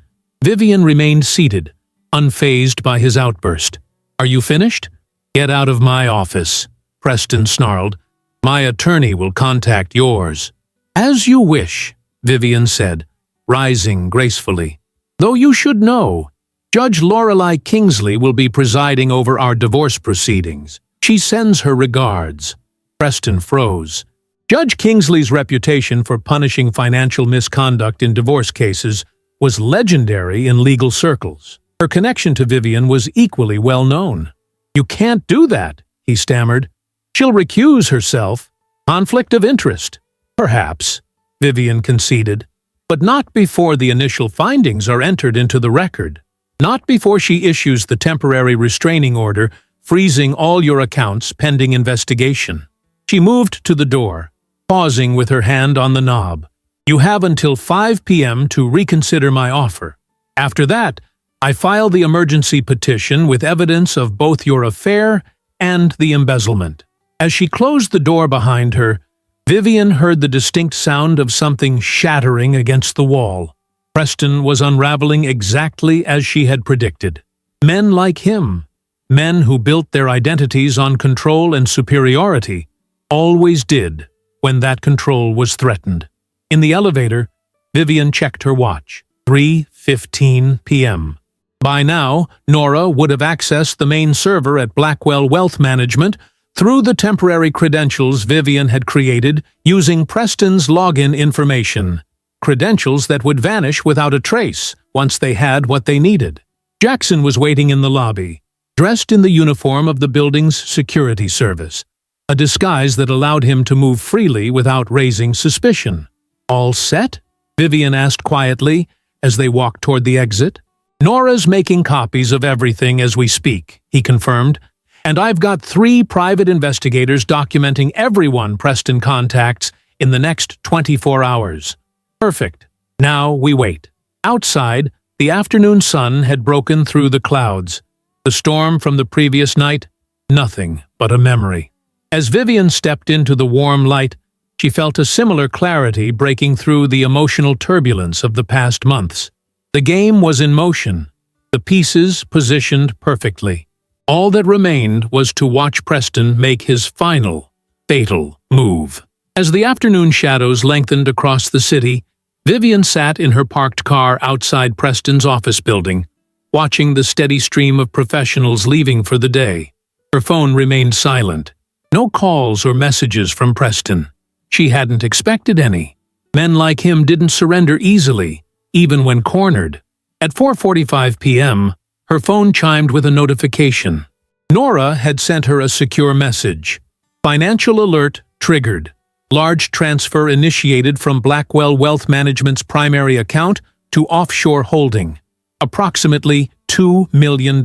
Vivian remained seated, unfazed by his outburst. "Are you finished?" "Get out of my office," Preston snarled. "My attorney will contact yours." "As you wish," Vivian said, rising gracefully. "Though you should know, Judge Lorelei Kingsley will be presiding over our divorce proceedings. She sends her regards." Preston froze. Judge Kingsley's reputation for punishing financial misconduct in divorce cases was legendary in legal circles. Her connection to Vivian was equally well known. "You can't do that," he stammered. "She'll recuse herself. Conflict of interest." "Perhaps," Vivian conceded, "but not before the initial findings are entered into the record. Not before she issues the temporary restraining order freezing all your accounts pending investigation." She moved to the door, pausing with her hand on the knob. You have until 5 p.m. to reconsider my offer. After that, I file the emergency petition with evidence of both your affair and the embezzlement." As she closed the door behind her, Vivian heard the distinct sound of something shattering against the wall. Preston was unraveling exactly as she had predicted. Men like him, men who built their identities on control and superiority, always did when that control was threatened. In the elevator, Vivian checked her watch. 3:15 p.m. By now, Nora would have accessed the main server at Blackwell Wealth Management through the temporary credentials Vivian had created using Preston's login information. Credentials that would vanish without a trace once they had what they needed. Jackson was waiting in the lobby, dressed in the uniform of the building's security service, a disguise that allowed him to move freely without raising suspicion. "All set?" Vivian asked quietly as they walked toward the exit. "Nora's making copies of everything as we speak," he confirmed, "and I've got 3 private investigators documenting everyone Preston contacts in the next 24 hours. Perfect. Now we wait." Outside, the afternoon sun had broken through the clouds. The storm from the previous night, nothing but a memory. As Vivian stepped into the warm light, she felt a similar clarity breaking through the emotional turbulence of the past months. The game was in motion, the pieces positioned perfectly. All that remained was to watch Preston make his final, fatal move. As the afternoon shadows lengthened across the city, Vivian sat in her parked car outside Preston's office building, watching the steady stream of professionals leaving for the day. Her phone remained silent. No calls or messages from Preston. She hadn't expected any. Men like him didn't surrender easily, even when cornered. At 4:45 p.m., her phone chimed with a notification. Nora had sent her a secure message. "Financial alert triggered. Large transfer initiated from Blackwell Wealth Management's primary account to offshore holding. Approximately $2 million.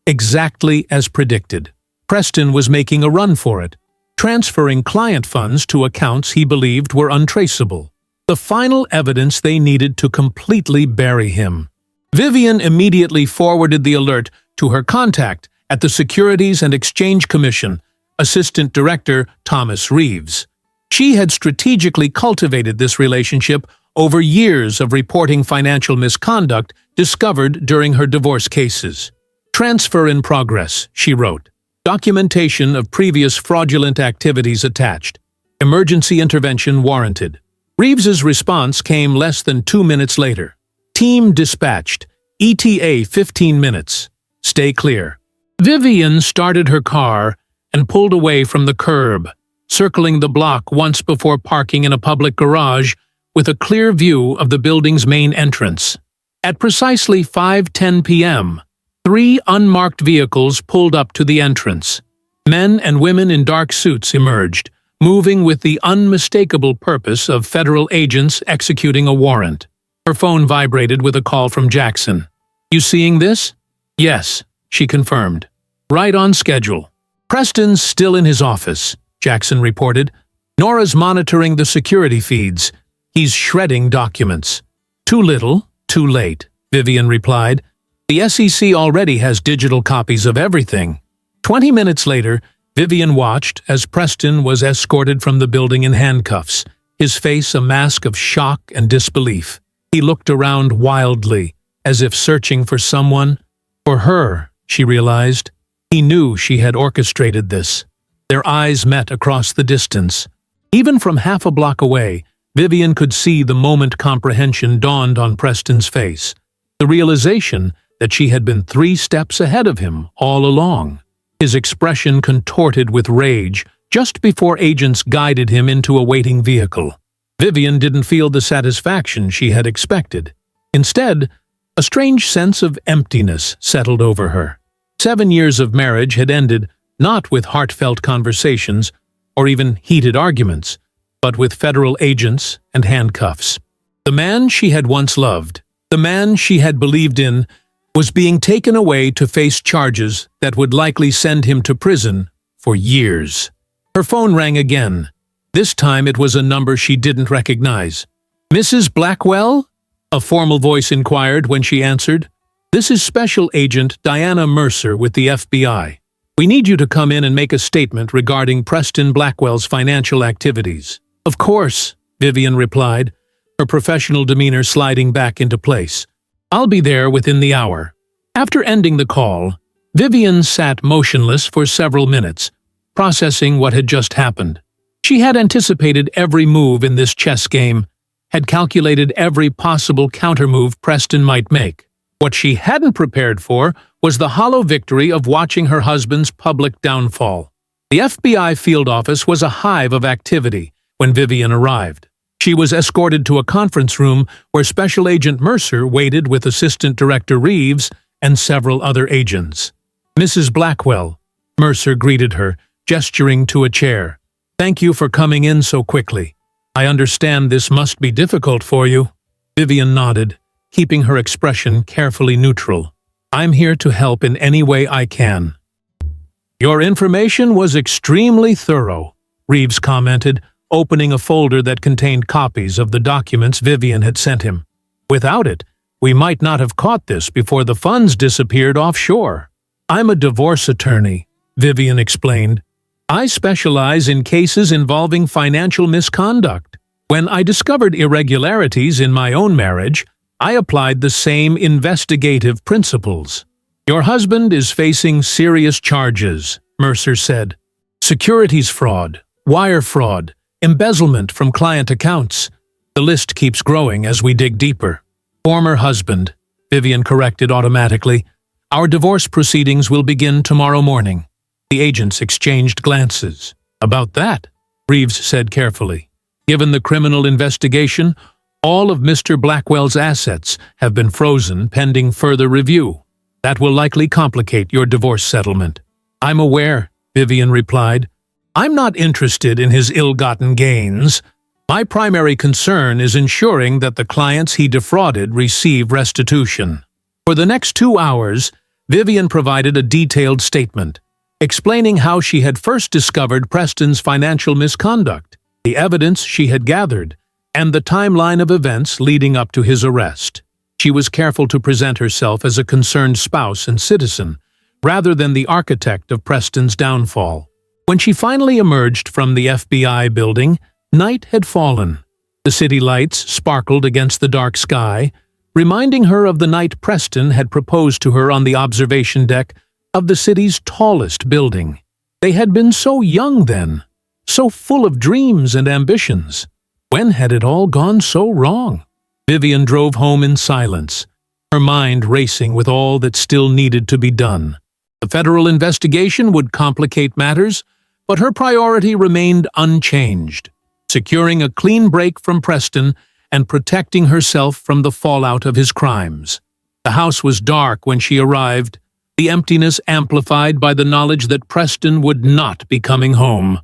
Exactly as predicted. Preston was making a run for it, transferring client funds to accounts he believed were untraceable. The final evidence they needed to completely bury him. Vivian immediately forwarded the alert to her contact at the Securities and Exchange Commission, Assistant Director Thomas Reeves. She had strategically cultivated this relationship over years of reporting financial misconduct discovered during her divorce cases. "Transfer in progress," she wrote. "Documentation of previous fraudulent activities attached. Emergency intervention warranted." Reeves's response came less than 2 minutes later. "Team dispatched. ETA 15 minutes. Stay clear." Vivian started her car and pulled away from the curb, circling the block once before parking in a public garage with a clear view of the building's main entrance. At precisely 5:10 p.m., 3 unmarked vehicles pulled up to the entrance. Men and women in dark suits emerged, moving with the unmistakable purpose of federal agents executing a warrant. Her phone vibrated with a call from Jackson. "You seeing this?" "Yes," she confirmed. "Right on schedule." "Preston's still in his office," Jackson reported. "Nora's monitoring the security feeds. He's shredding documents." "Too little, too late," Vivian replied. "The SEC already has digital copies of everything." 20 minutes later, Vivian watched as Preston was escorted from the building in handcuffs, his face a mask of shock and disbelief. He looked around wildly, as if searching for someone. For her, she realized. He knew she had orchestrated this. Their eyes met across the distance. Even from half a block away, Vivian could see the moment comprehension dawned on Preston's face. The realization that she had been 3 steps ahead of him all along. His expression contorted with rage just before agents guided him into a waiting vehicle. Vivian didn't feel the satisfaction she had expected. Instead, a strange sense of emptiness settled over her. 7 years of marriage had ended not with heartfelt conversations or even heated arguments, but with federal agents and handcuffs. The man she had once loved, the man she had believed in, was being taken away to face charges that would likely send him to prison for years. Her phone rang again. This time it was a number she didn't recognize. "Mrs. Blackwell?" a formal voice inquired when she answered. "This is Special Agent Diana Mercer with the FBI. We need you to come in and make a statement regarding Preston Blackwell's financial activities." "Of course," Vivian replied, her professional demeanor sliding back into place. "I'll be there within the hour." After ending the call, Vivian sat motionless for several minutes, processing what had just happened. She had anticipated every move in this chess game, had calculated every possible countermove Preston might make. What she hadn't prepared for was the hollow victory of watching her husband's public downfall. The FBI field office was a hive of activity when Vivian arrived. She was escorted to a conference room where Special Agent Mercer waited with Assistant Director Reeves and several other agents. "Mrs. Blackwell," Mercer greeted her, gesturing to a chair. "Thank you for coming in so quickly. I understand this must be difficult for you." Vivian nodded, keeping her expression carefully neutral. "I'm here to help in any way I can." "Your information was extremely thorough," Reeves commented, opening a folder that contained copies of the documents Vivian had sent him. "Without it, we might not have caught this before the funds disappeared offshore." "I'm a divorce attorney," Vivian explained. "I specialize in cases involving financial misconduct. When I discovered irregularities in my own marriage, I applied the same investigative principles." "Your husband is facing serious charges," Mercer said. "Securities fraud, wire fraud, embezzlement from client accounts. The list keeps growing as we dig deeper." "Former husband," Vivian corrected automatically. "Our divorce proceedings will begin tomorrow morning." The agents exchanged glances. "About that," Reeves said carefully. "Given the criminal investigation, all of Mr. Blackwell's assets have been frozen pending further review. That will likely complicate your divorce settlement." "I'm aware," Vivian replied. "I'm not interested in his ill-gotten gains. My primary concern is ensuring that the clients he defrauded receive restitution." For the next 2 hours, Vivian provided a detailed statement, explaining how she had first discovered Preston's financial misconduct, the evidence she had gathered, and the timeline of events leading up to his arrest. She was careful to present herself as a concerned spouse and citizen, rather than the architect of Preston's downfall. When she finally emerged from the FBI building, night had fallen. The city lights sparkled against the dark sky, reminding her of the night Preston had proposed to her on the observation deck of the city's tallest building. They had been so young then, so full of dreams and ambitions. When had it all gone so wrong? Vivian drove home in silence, her mind racing with all that still needed to be done. The federal investigation would complicate matters, but her priority remained unchanged, securing a clean break from Preston and protecting herself from the fallout of his crimes. The house was dark when she arrived, the emptiness amplified by the knowledge that Preston would not be coming home.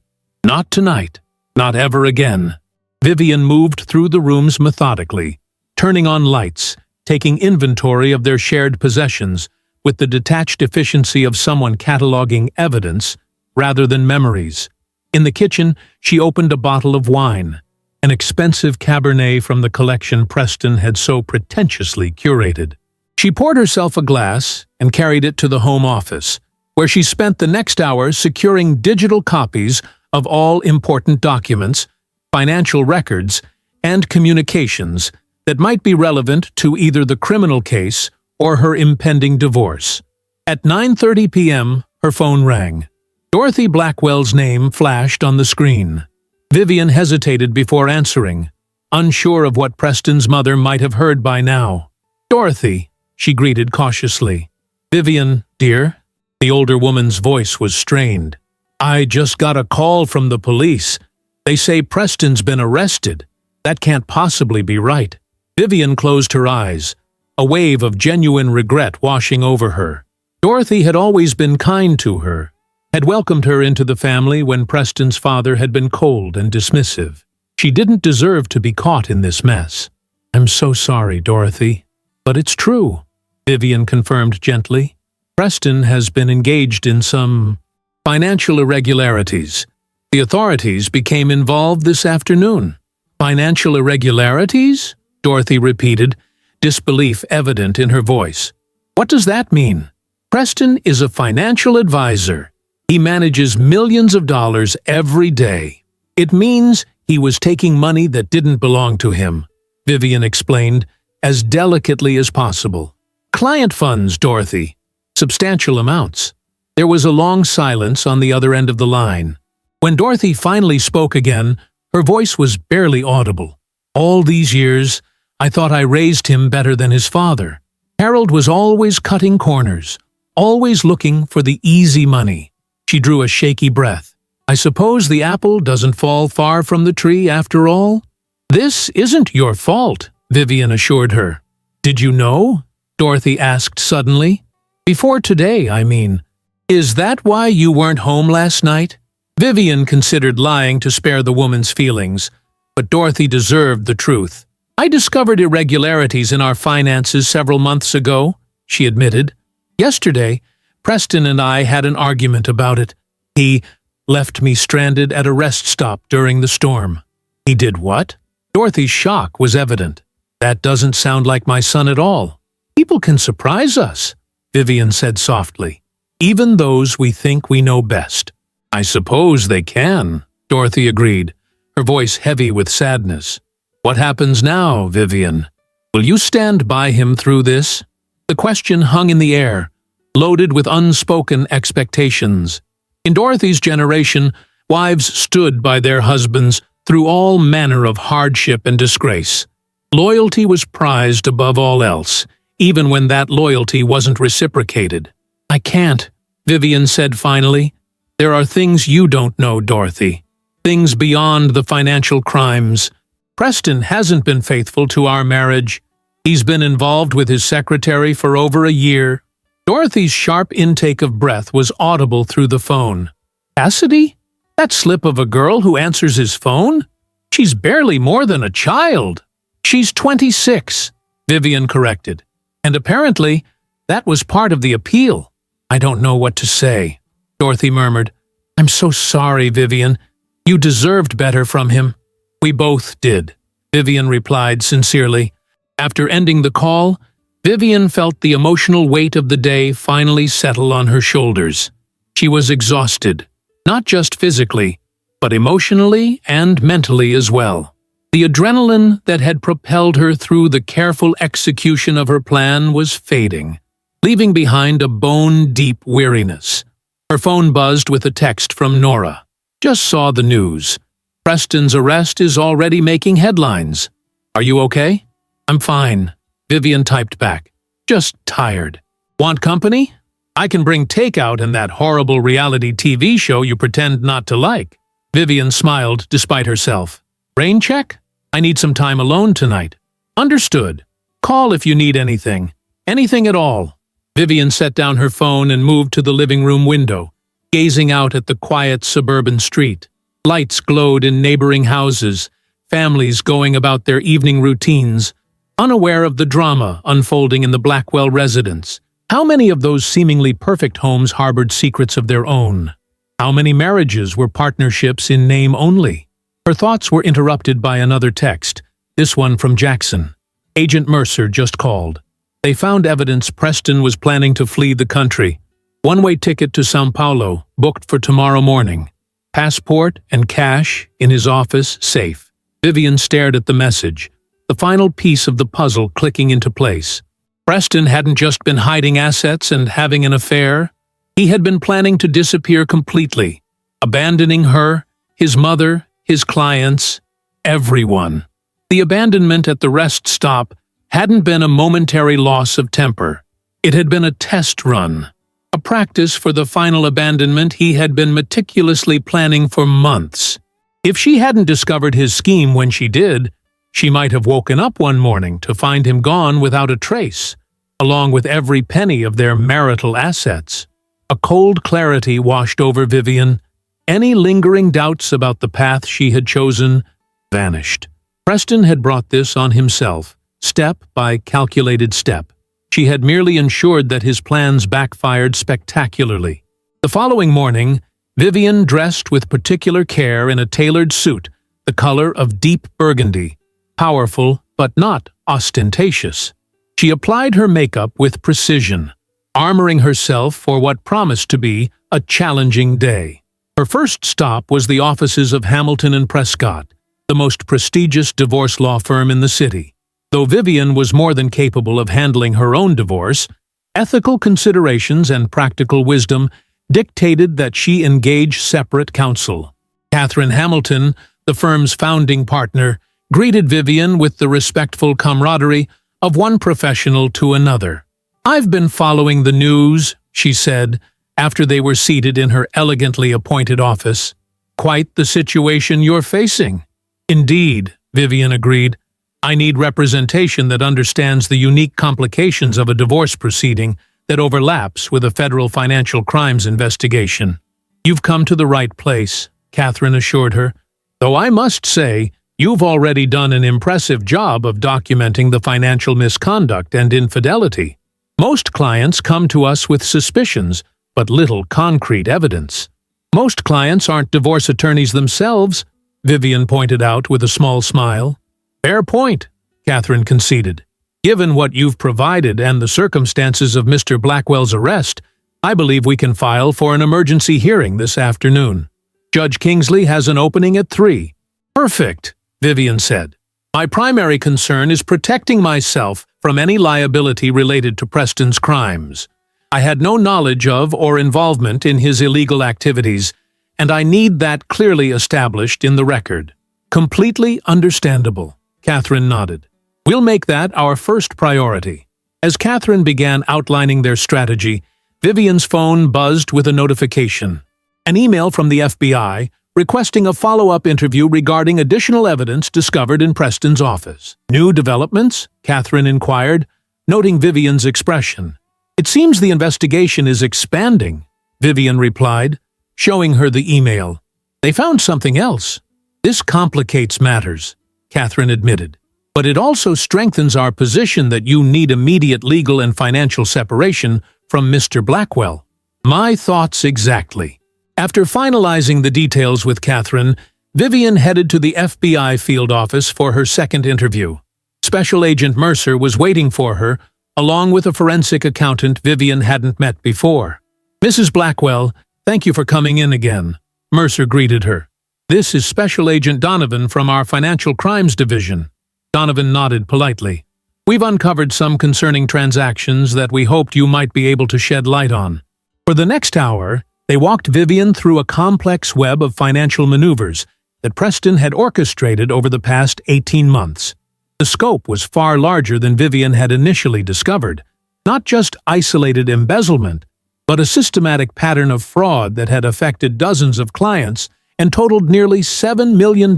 Not tonight, not ever again. Vivian moved through the rooms methodically, turning on lights, taking inventory of their shared possessions, with the detached efficiency of someone cataloging evidence rather than memories. In the kitchen, she opened a bottle of wine, an expensive Cabernet from the collection Preston had so pretentiously curated. She poured herself a glass and carried it to the home office, where she spent the next hour securing digital copies of all important documents, financial records, and communications that might be relevant to either the criminal case or her impending divorce. At 9:30 p.m., her phone rang. Dorothy Blackwell's name flashed on the screen. Vivian hesitated before answering, unsure of what Preston's mother might have heard by now. "Dorothy," she greeted cautiously. "Vivian, dear?" The older woman's voice was strained. "I just got a call from the police. They say Preston's been arrested. That can't possibly be right." Vivian closed her eyes, a wave of genuine regret washing over her. Dorothy had always been kind to her, had welcomed her into the family when Preston's father had been cold and dismissive. She didn't deserve to be caught in this mess. "I'm so sorry, Dorothy. But it's true," Vivian confirmed gently. "Preston has been engaged in some financial irregularities. The authorities became involved this afternoon." Financial irregularities? Dorothy repeated, disbelief evident in her voice. What does that mean? Preston is a financial advisor. He manages millions of dollars every day. It means he was taking money that didn't belong to him, Vivian explained, as delicately as possible. Client funds, Dorothy. Substantial amounts. There was a long silence on the other end of the line. When Dorothy finally spoke again, her voice was barely audible. All these years, I thought I raised him better than his father. Harold was always cutting corners, always looking for the easy money. She drew a shaky breath. I suppose the apple doesn't fall far from the tree after all? This isn't your fault, Vivian assured her. Did you know? Dorothy asked suddenly. Before today, I mean. Is that why you weren't home last night? Vivian considered lying to spare the woman's feelings, but Dorothy deserved the truth. I discovered irregularities in our finances several months ago, she admitted. Yesterday, Preston and I had an argument about it. He left me stranded at a rest stop during the storm. He did what? Dorothy's shock was evident. That doesn't sound like my son at all. People can surprise us, Vivian said softly. Even those we think we know best. I suppose they can, Dorothy agreed, her voice heavy with sadness. What happens now, Vivian? Will you stand by him through this? The question hung in the air, loaded with unspoken expectations. In Dorothy's generation, wives stood by their husbands through all manner of hardship and disgrace. Loyalty was prized above all else, even when that loyalty wasn't reciprocated. I can't, Vivian said finally. There are things you don't know, Dorothy. Things beyond the financial crimes. Preston hasn't been faithful to our marriage. He's been involved with his secretary for over a year. Dorothy's sharp intake of breath was audible through the phone. Cassidy? That slip of a girl who answers his phone? She's barely more than a child. She's 26, Vivian corrected. And apparently, that was part of the appeal. I don't know what to say, Dorothy murmured. I'm so sorry, Vivian. You deserved better from him. We both did, Vivian replied sincerely. After ending the call, Vivian felt the emotional weight of the day finally settle on her shoulders. She was exhausted, not just physically, but emotionally and mentally as well. The adrenaline that had propelled her through the careful execution of her plan was fading, leaving behind a bone-deep weariness. Her phone buzzed with a text from Nora. Just saw the news. Preston's arrest is already making headlines. Are you okay? I'm fine, Vivian typed back. Just tired. Want company? I can bring takeout and that horrible reality TV show you pretend not to like. Vivian smiled despite herself. Rain check? I need some time alone tonight. Understood. Call if you need anything. Anything at all. Vivian set down her phone and moved to the living room window, gazing out at the quiet suburban street. Lights glowed in neighboring houses, families going about their evening routines, unaware of the drama unfolding in the Blackwell residence. How many of those seemingly perfect homes harbored secrets of their own? How many marriages were partnerships in name only? Her thoughts were interrupted by another text, this one from Jackson. Agent Mercer just called. They found evidence Preston was planning to flee the country. One-way ticket to São Paulo, booked for tomorrow morning. Passport and cash in his office safe. Vivian stared at the message, the final piece of the puzzle clicking into place. Preston hadn't just been hiding assets and having an affair. He had been planning to disappear completely, abandoning her, his mother, his clients, everyone. The abandonment at the rest stop hadn't been a momentary loss of temper. It had been a test run, a practice for the final abandonment he had been meticulously planning for months. If she hadn't discovered his scheme when she did, she might have woken up one morning to find him gone without a trace, along with every penny of their marital assets. A cold clarity washed over Vivian. Any lingering doubts about the path she had chosen vanished. Preston had brought this on himself, step by calculated step. She had merely ensured that his plans backfired spectacularly. The following morning, Vivian dressed with particular care in a tailored suit the color of deep burgundy, powerful but not ostentatious. She applied her makeup with precision, armoring herself for what promised to be a challenging day. Her first stop was the offices of Hamilton and Prescott, the most prestigious divorce law firm in the city. Though Vivian was more than capable of handling her own divorce, ethical considerations and practical wisdom dictated that she engage separate counsel. Catherine Hamilton, the firm's founding partner, greeted Vivian with the respectful camaraderie of one professional to another. "I've been following the news," she said, after they were seated in her elegantly appointed office. "Quite the situation you're facing." "Indeed," Vivian agreed. "I need representation that understands the unique complications of a divorce proceeding that overlaps with a federal financial crimes investigation." "You've come to the right place," Catherine assured her, "though I must say you've already done an impressive job of documenting the financial misconduct and infidelity. Most clients come to us with suspicions, but little concrete evidence." "Most clients aren't divorce attorneys themselves," Vivian pointed out with a small smile. "Fair point," Catherine conceded. "Given what you've provided and the circumstances of Mr. Blackwell's arrest, I believe we can file for an emergency hearing this afternoon. Judge Kingsley has an opening at 3. "Perfect," Vivian said. "My primary concern is protecting myself from any liability related to Preston's crimes. I had no knowledge of or involvement in his illegal activities, and I need that clearly established in the record." "Completely understandable," Catherine nodded. "We'll make that our first priority." As Catherine began outlining their strategy, Vivian's phone buzzed with a notification. An email from the FBI requesting a follow-up interview regarding additional evidence discovered in Preston's office. "New developments?" Catherine inquired, noting Vivian's expression. "It seems the investigation is expanding," Vivian replied, showing her the email. "They found something else." "This complicates matters," Catherine admitted. "But it also strengthens our position that you need immediate legal and financial separation from Mr. Blackwell." "My thoughts exactly." After finalizing the details with Catherine, Vivian headed to the FBI field office for her second interview. Special Agent Mercer was waiting for her, along with a forensic accountant Vivian hadn't met before. "Mrs. Blackwell, thank you for coming in again," Mercer greeted her. "This is Special Agent Donovan from our Financial Crimes Division." Donovan nodded politely. "We've uncovered some concerning transactions that we hoped you might be able to shed light on." For the next hour, they walked Vivian through a complex web of financial maneuvers that Preston had orchestrated over the past 18 months. The scope was far larger than Vivian had initially discovered, not just isolated embezzlement, but a systematic pattern of fraud that had affected dozens of clients and totaled nearly $7 million.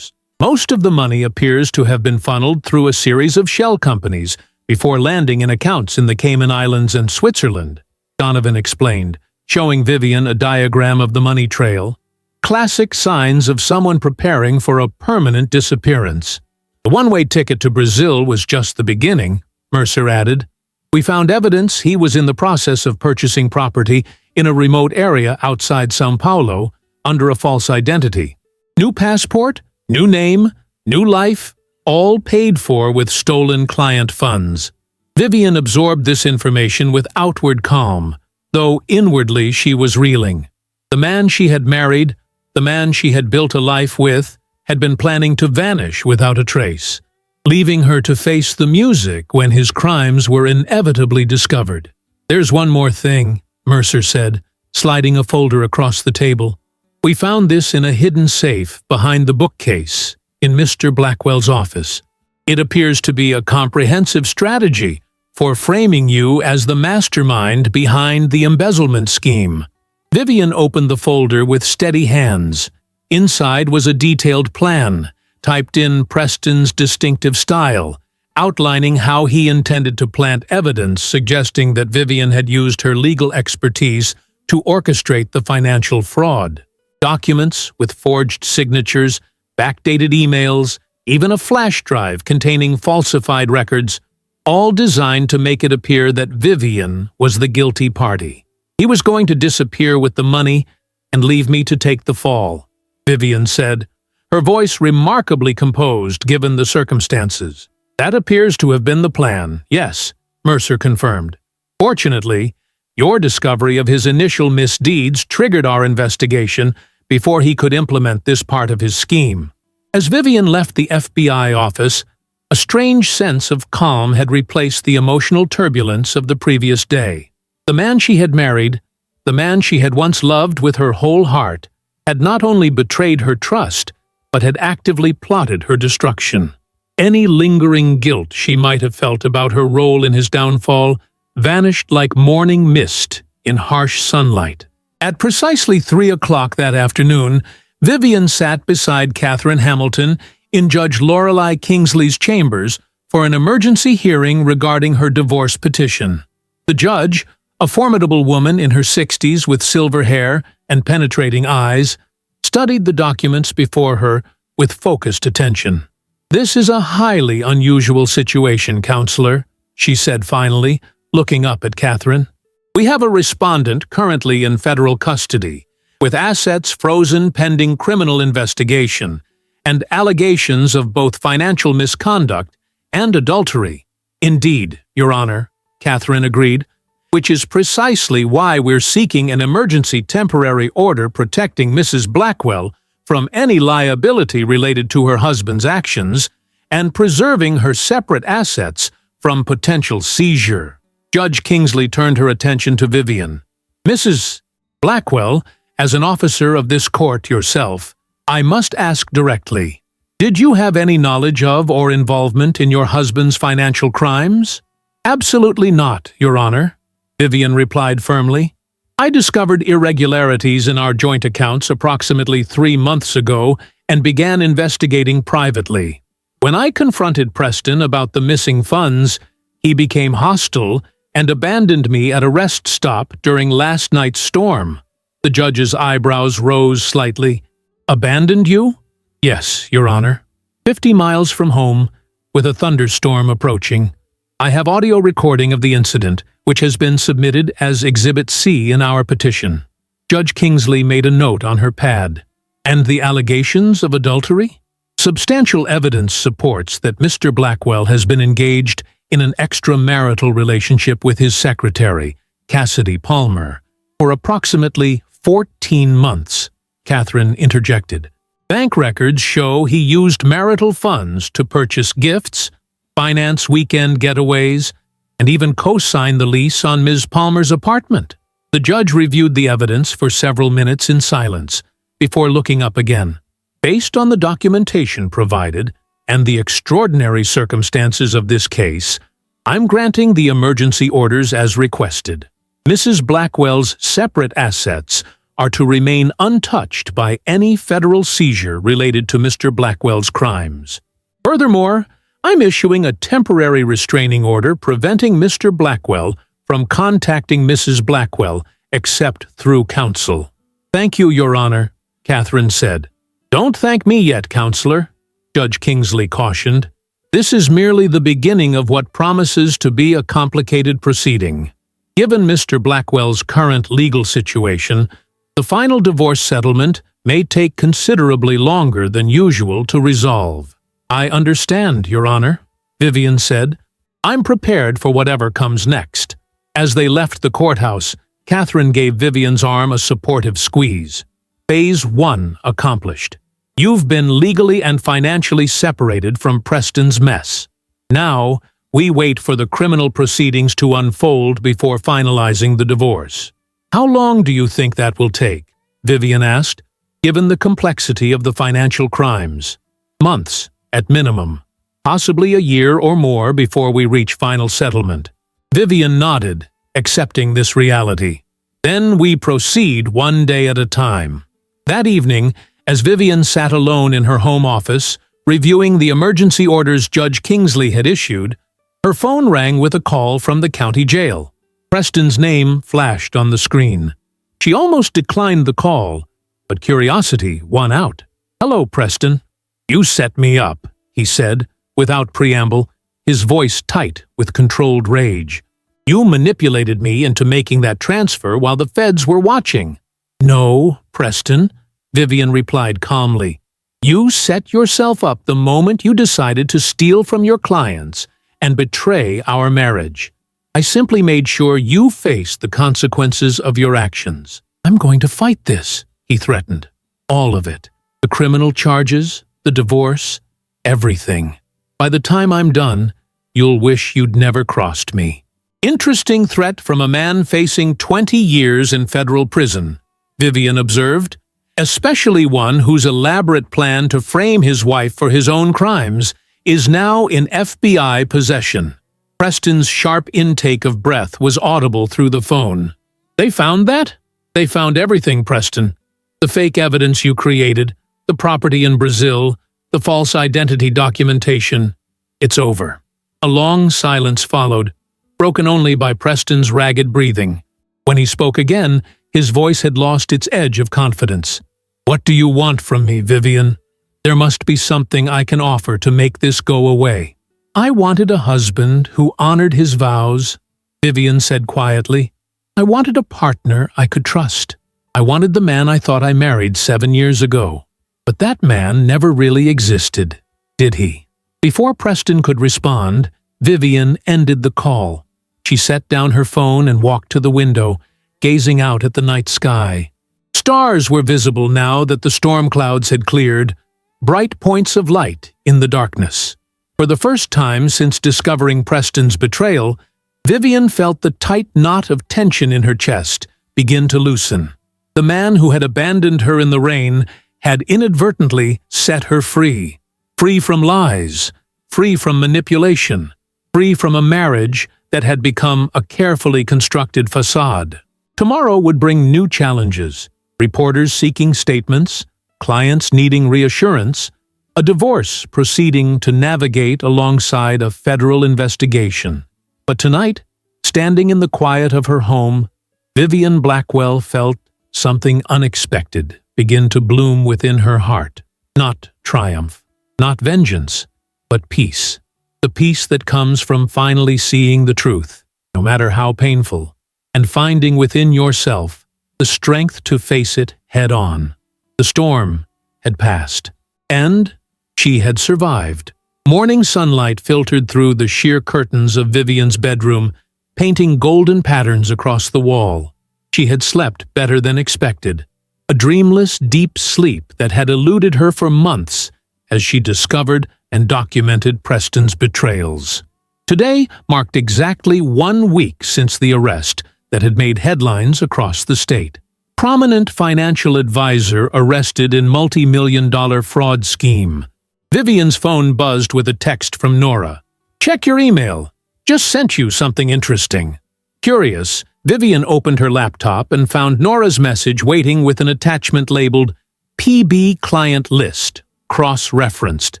Most of the money appears to have been funneled through a series of shell companies before landing in accounts in the Cayman Islands and Switzerland, Donovan explained, showing Vivian a diagram of the money trail. "Classic signs of someone preparing for a permanent disappearance." "The one-way ticket to Brazil was just the beginning," Mercer added. "We found evidence he was in the process of purchasing property in a remote area outside São Paulo under a false identity. New passport, new name, new life, all paid for with stolen client funds." Vivian absorbed this information with outward calm, though inwardly she was reeling. The man she had married, the man she had built a life with, had been planning to vanish without a trace, leaving her to face the music when his crimes were inevitably discovered. "There's one more thing," Mercer said, sliding a folder across the table. "We found this in a hidden safe behind the bookcase in Mr. Blackwell's office. It appears to be a comprehensive strategy for framing you as the mastermind behind the embezzlement scheme." Vivian opened the folder with steady hands. Inside was a detailed plan, typed in Preston's distinctive style, outlining how he intended to plant evidence suggesting that Vivian had used her legal expertise to orchestrate the financial fraud. Documents with forged signatures, backdated emails, even a flash drive containing falsified records, all designed to make it appear that Vivian was the guilty party. "He was going to disappear with the money and leave me to take the fall," Vivian said, her voice remarkably composed given the circumstances. "That appears to have been the plan, yes," Mercer confirmed. "Fortunately, your discovery of his initial misdeeds triggered our investigation before he could implement this part of his scheme." As Vivian left the FBI office, a strange sense of calm had replaced the emotional turbulence of the previous day. The man she had married, the man she had once loved with her whole heart, had not only betrayed her trust, but had actively plotted her destruction. Any lingering guilt she might have felt about her role in his downfall vanished like morning mist in harsh sunlight. At precisely 3 o'clock that afternoon, Vivian sat beside Catherine Hamilton in Judge Lorelei Kingsley's chambers for an emergency hearing regarding her divorce petition. The judge, a formidable woman in her 60s with silver hair and penetrating eyes, studied the documents before her with focused attention. "This is a highly unusual situation, Counselor," she said finally, looking up at Catherine. "We have a respondent currently in federal custody, with assets frozen pending criminal investigation, and allegations of both financial misconduct and adultery." "Indeed, Your Honor," Catherine agreed, "which is precisely why we're seeking an emergency temporary order protecting Mrs. Blackwell from any liability related to her husband's actions and preserving her separate assets from potential seizure." Judge Kingsley turned her attention to Vivian. "Mrs. Blackwell, as an officer of this court yourself, I must ask directly, did you have any knowledge of or involvement in your husband's financial crimes?" "Absolutely not, Your Honor," Vivian replied firmly. "I discovered irregularities in our joint accounts approximately 3 months ago and began investigating privately. When I confronted Preston about the missing funds, he became hostile and abandoned me at a rest stop during last night's storm." The judge's eyebrows rose slightly. "Abandoned you?" "Yes, Your Honor. 50 miles from home, with a thunderstorm approaching. I have audio recording of the incident, which has been submitted as Exhibit C in our petition." Judge Kingsley made a note on her pad. "And the allegations of adultery?" "Substantial evidence supports that Mr. Blackwell has been engaged in an extramarital relationship with his secretary, Cassidy Palmer, for approximately 14 months, Catherine interjected. "Bank records show he used marital funds to purchase gifts, finance weekend getaways, and even co-sign the lease on Ms. Palmer's apartment." The judge reviewed the evidence for several minutes in silence before looking up again. "Based on the documentation provided and the extraordinary circumstances of this case, I'm granting the emergency orders as requested. Mrs. Blackwell's separate assets are to remain untouched by any federal seizure related to Mr. Blackwell's crimes. Furthermore, I'm issuing a temporary restraining order preventing Mr. Blackwell from contacting Mrs. Blackwell except through counsel." "Thank you, Your Honor," Catherine said. "Don't thank me yet, Counselor," Judge Kingsley cautioned. "This is merely the beginning of what promises to be a complicated proceeding. Given Mr. Blackwell's current legal situation, the final divorce settlement may take considerably longer than usual to resolve." "I understand, Your Honor," Vivian said. "I'm prepared for whatever comes next." As they left the courthouse, Catherine gave Vivian's arm a supportive squeeze. "Phase 1 accomplished. You've been legally and financially separated from Preston's mess. Now, we wait for the criminal proceedings to unfold before finalizing the divorce." "How long do you think that will take?" Vivian asked, "given the complexity of the financial crimes?" "Months, at minimum. Possibly a year or more before we reach final settlement." Vivian nodded, accepting this reality. "Then we proceed one day at a time." That evening, as Vivian sat alone in her home office, reviewing the emergency orders Judge Kingsley had issued, her phone rang with a call from the county jail. Preston's name flashed on the screen. She almost declined the call, but curiosity won out. "Hello, Preston." "You set me up," he said, without preamble, his voice tight with controlled rage. "You manipulated me into making that transfer while the feds were watching." "No, Preston," Vivian replied calmly. You set yourself up the moment you decided to steal from your clients and betray our marriage. I simply made sure you faced the consequences of your actions. I'm going to fight this, he threatened. All of it. The criminal charges, the divorce, everything. By the time I'm done, you'll wish you'd never crossed me. Interesting threat from a man facing 20 years in federal prison, Vivian observed, especially one whose elaborate plan to frame his wife for his own crimes is now in FBI possession. Preston's sharp intake of breath was audible through the phone. They found that? They found everything, Preston. The fake evidence you created, the property in Brazil, the false identity documentation. It's over. A long silence followed, broken only by Preston's ragged breathing. When he spoke again, his voice had lost its edge of confidence. What do you want from me, Vivian? There must be something I can offer to make this go away. I wanted a husband who honored his vows, Vivian said quietly. I wanted a partner I could trust. I wanted the man I thought I married 7 years ago. But that man never really existed, did he? Before Preston could respond, Vivian ended the call. She set down her phone and walked to the window, gazing out at the night sky. Stars were visible now that the storm clouds had cleared, bright points of light in the darkness. For the first time since discovering Preston's betrayal, Vivian felt the tight knot of tension in her chest begin to loosen. The man who had abandoned her in the rain had inadvertently set her free. Free from lies, free from manipulation, free from a marriage that had become a carefully constructed facade. Tomorrow would bring new challenges, reporters seeking statements, clients needing reassurance, a divorce proceeding to navigate alongside a federal investigation. But tonight, standing in the quiet of her home, Vivian Blackwell felt something unexpected begin to bloom within her heart. Not triumph, not vengeance, but peace. The peace that comes from finally seeing the truth, no matter how painful, and finding within yourself the strength to face it head on. The storm had passed, and she had survived. Morning sunlight filtered through the sheer curtains of Vivian's bedroom, painting golden patterns across the wall. She had slept better than expected, a dreamless, deep sleep that had eluded her for months as she discovered and documented Preston's betrayals. Today marked exactly 1 week since the arrest that had made headlines across the state. Prominent financial advisor arrested in multi-million-dollar fraud scheme. Vivian's phone buzzed with a text from Nora. Check your email. Just sent you something interesting. Curious, Vivian opened her laptop and found Nora's message waiting with an attachment labeled PB Client List, cross-referenced.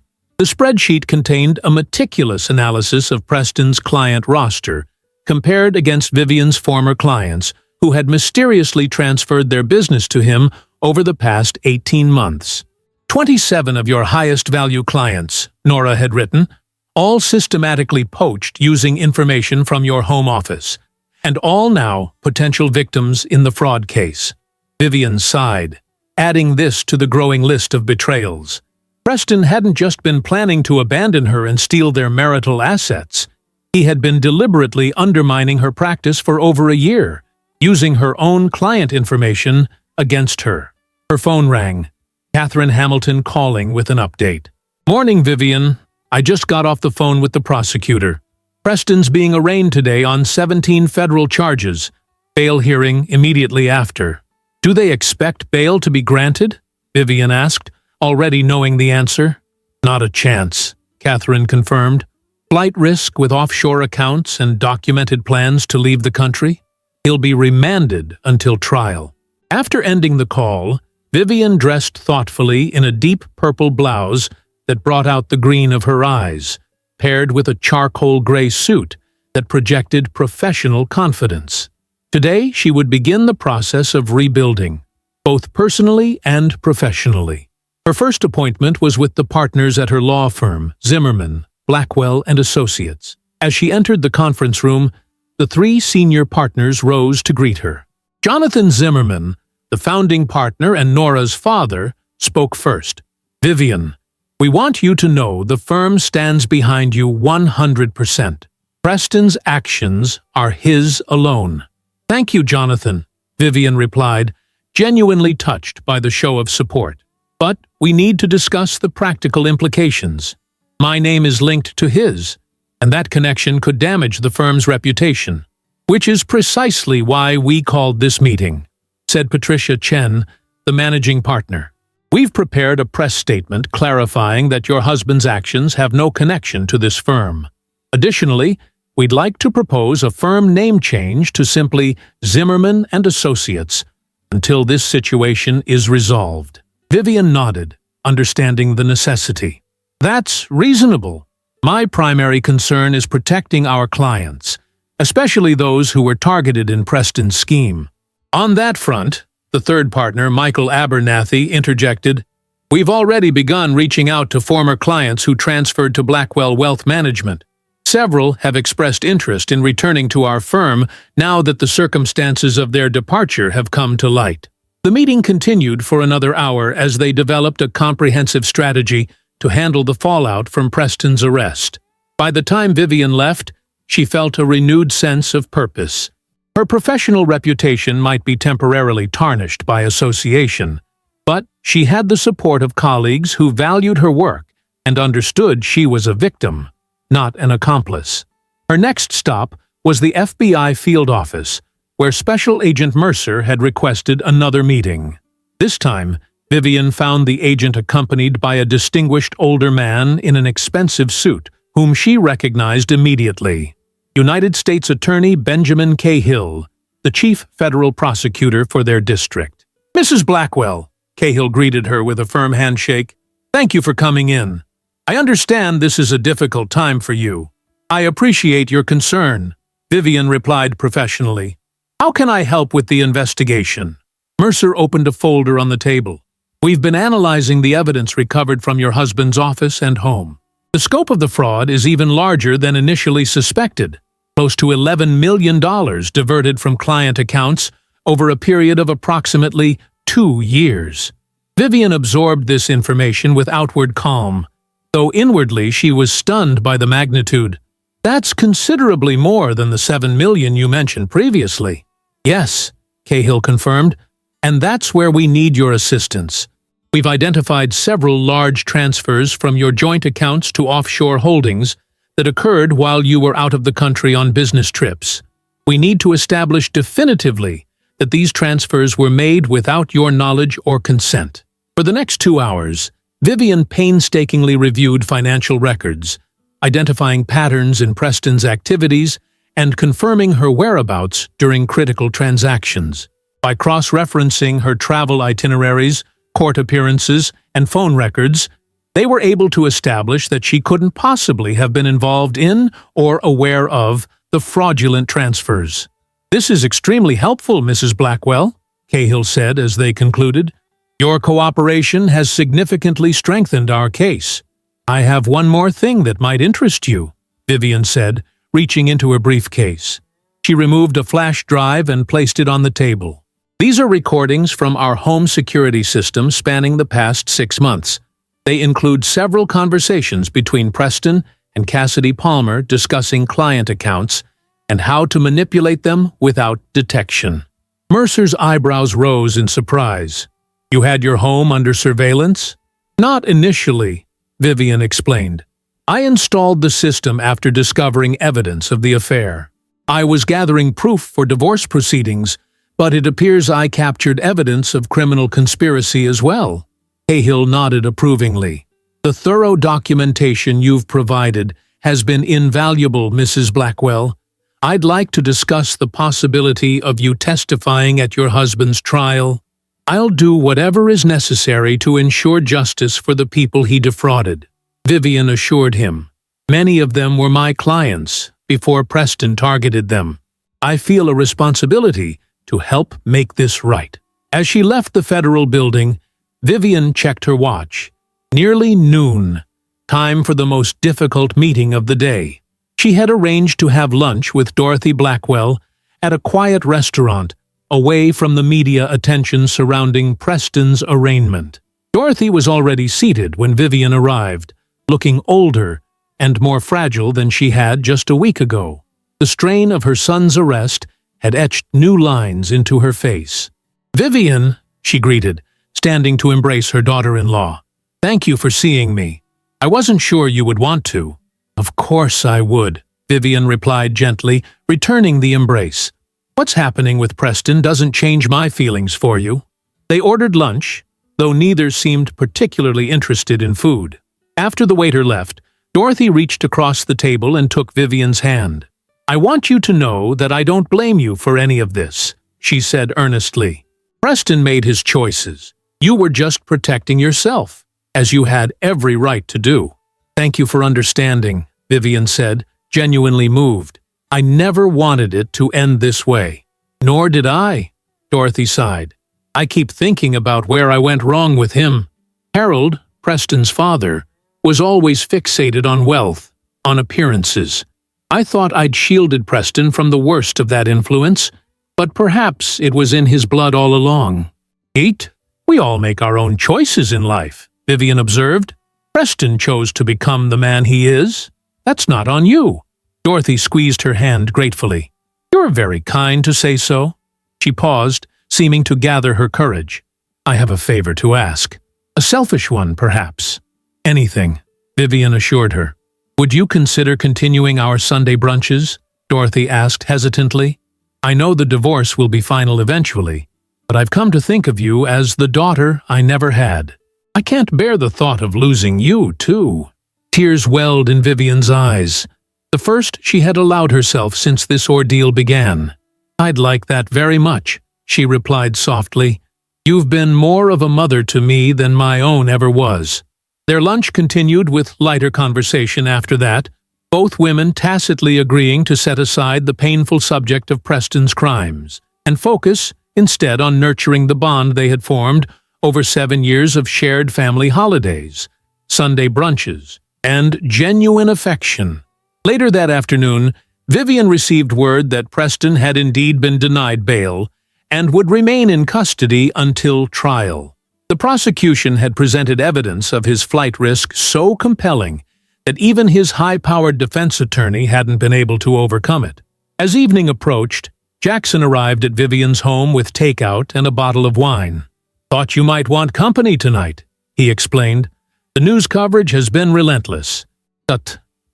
The spreadsheet contained a meticulous analysis of Preston's client roster, compared against Vivian's former clients, who had mysteriously transferred their business to him over the past 18 months. 27 of your highest-value clients, Nora had written, all systematically poached using information from your home office, and all now potential victims in the fraud case. Vivian sighed, adding this to the growing list of betrayals. Preston hadn't just been planning to abandon her and steal their marital assets. He had been deliberately undermining her practice for over a year, using her own client information against her. Her phone rang. Catherine Hamilton calling with an update. Morning, Vivian. I just got off the phone with the prosecutor. Preston's being arraigned today on 17 federal charges. Bail hearing immediately after. Do they expect bail to be granted? Vivian asked, already knowing the answer. Not a chance, Catherine confirmed. Flight risk with offshore accounts and documented plans to leave the country? He'll be remanded until trial. After ending the call, Vivian dressed thoughtfully in a deep purple blouse that brought out the green of her eyes, paired with a charcoal gray suit that projected professional confidence. Today, she would begin the process of rebuilding, both personally and professionally. Her first appointment was with the partners at her law firm, Zimmerman, Blackwell and Associates. As she entered the conference room, the 3 senior partners rose to greet her. Jonathan Zimmerman, the founding partner and Nora's father, spoke first. Vivian, we want you to know the firm stands behind you 100%. Preston's actions are his alone. Thank you, Jonathan, Vivian replied, genuinely touched by the show of support. But we need to discuss the practical implications. My name is linked to his, and that connection could damage the firm's reputation, which is precisely why we called this meeting, said Patricia Chen, the managing partner. We've prepared a press statement clarifying that your husband's actions have no connection to this firm. Additionally, we'd like to propose a firm name change to simply Zimmerman and Associates until this situation is resolved. Vivian nodded, understanding the necessity. That's reasonable. My primary concern is protecting our clients, especially those who were targeted in Preston's scheme. On that front, the third partner, Michael Abernathy, interjected, "We've already begun reaching out to former clients who transferred to Blackwell Wealth Management. Several have expressed interest in returning to our firm now that the circumstances of their departure have come to light." The meeting continued for another hour as they developed a comprehensive strategy to handle the fallout from Preston's arrest. By the time Vivian left, she felt a renewed sense of purpose. Her professional reputation might be temporarily tarnished by association, but she had the support of colleagues who valued her work and understood she was a victim, not an accomplice. Her next stop was the FBI field office, where Special Agent Mercer had requested another meeting. This time, Vivian found the agent accompanied by a distinguished older man in an expensive suit, whom she recognized immediately. United States Attorney Benjamin Cahill, the chief federal prosecutor for their district. "Mrs. Blackwell," Cahill greeted her with a firm handshake, "thank you for coming in. I understand this is a difficult time for you. I appreciate your concern," Vivian replied professionally. "How can I help with the investigation?" Mercer opened a folder on the table. "We've been analyzing the evidence recovered from your husband's office and home. The scope of the fraud is even larger than initially suspected. Close to $11 million diverted from client accounts over a period of approximately 2 years." Vivian absorbed this information with outward calm, though inwardly she was stunned by the magnitude. "That's considerably more than the $7 million you mentioned previously." "Yes," Cahill confirmed, "and that's where we need your assistance. We've identified several large transfers from your joint accounts to offshore holdings that occurred while you were out of the country on business trips. We need to establish definitively that these transfers were made without your knowledge or consent." For the next 2 hours, Vivian painstakingly reviewed financial records, identifying patterns in Preston's activities and confirming her whereabouts during critical transactions. By cross-referencing her travel itineraries, court appearances, and phone records, they were able to establish that she couldn't possibly have been involved in or aware of the fraudulent transfers. "This is extremely helpful, Mrs. Blackwell," Cahill said as they concluded. "Your cooperation has significantly strengthened our case. I have one more thing that might interest you," Vivian said, reaching into her briefcase. She removed a flash drive and placed it on the table. "These are recordings from our home security system spanning the past 6 months. They include several conversations between Preston and Cassidy Palmer discussing client accounts and how to manipulate them without detection." Mercer's eyebrows rose in surprise. "You had your home under surveillance?" "Not initially," Vivian explained. "I installed the system after discovering evidence of the affair. I was gathering proof for divorce proceedings, but it appears I captured evidence of criminal conspiracy as well." Cahill nodded approvingly. "The thorough documentation you've provided has been invaluable, Mrs. Blackwell. I'd like to discuss the possibility of you testifying at your husband's trial. I'll do whatever is necessary to ensure justice for the people he defrauded," Vivian assured him. "Many of them were my clients before Preston targeted them. I feel a responsibility to help make this right." As she left the federal building, Vivian checked her watch. Nearly noon. Time for the most difficult meeting of the day. She had arranged to have lunch with Dorothy Blackwell at a quiet restaurant, away from the media attention surrounding Preston's arraignment. Dorothy was already seated when Vivian arrived, looking older and more fragile than she had just a week ago. The strain of her son's arrest had etched new lines into her face. "Vivian," she greeted, standing to embrace her daughter-in-law. "Thank you for seeing me. I wasn't sure you would want to." "Of course I would," Vivian replied gently, returning the embrace. "What's happening with Preston doesn't change my feelings for you." They ordered lunch, though neither seemed particularly interested in food. After the waiter left, Dorothy reached across the table and took Vivian's hand. "I want you to know that I don't blame you for any of this," she said earnestly. "Preston made his choices. You were just protecting yourself, as you had every right to do." "Thank you for understanding," Vivian said, genuinely moved. "I never wanted it to end this way." "Nor did I," Dorothy sighed. "I keep thinking about where I went wrong with him. Harold, Preston's father, was always fixated on wealth, on appearances. I thought I'd shielded Preston from the worst of that influence, but perhaps it was in his blood all along." "Kate, we all make our own choices in life," Vivian observed. "Preston chose to become the man he is. That's not on you." Dorothy squeezed her hand gratefully. "You're very kind to say so." She paused, seeming to gather her courage. "I have a favor to ask. A selfish one, perhaps." "Anything," Vivian assured her. "Would you consider continuing our Sunday brunches?" Dorothy asked hesitantly. "I know the divorce will be final eventually, but I've come to think of you as the daughter I never had. I can't bear the thought of losing you, too." Tears welled in Vivian's eyes, the first she had allowed herself since this ordeal began. "I'd like that very much," she replied softly. "You've been more of a mother to me than my own ever was." Their lunch continued with lighter conversation after that, both women tacitly agreeing to set aside the painful subject of Preston's crimes and focus instead on nurturing the bond they had formed over 7 years of shared family holidays, Sunday brunches, and genuine affection. Later that afternoon, Vivian received word that Preston had indeed been denied bail and would remain in custody until trial. The prosecution had presented evidence of his flight risk so compelling that even his high-powered defense attorney hadn't been able to overcome it. As evening approached, Jackson arrived at Vivian's home with takeout and a bottle of wine. "Thought you might want company tonight," he explained. "The news coverage has been relentless."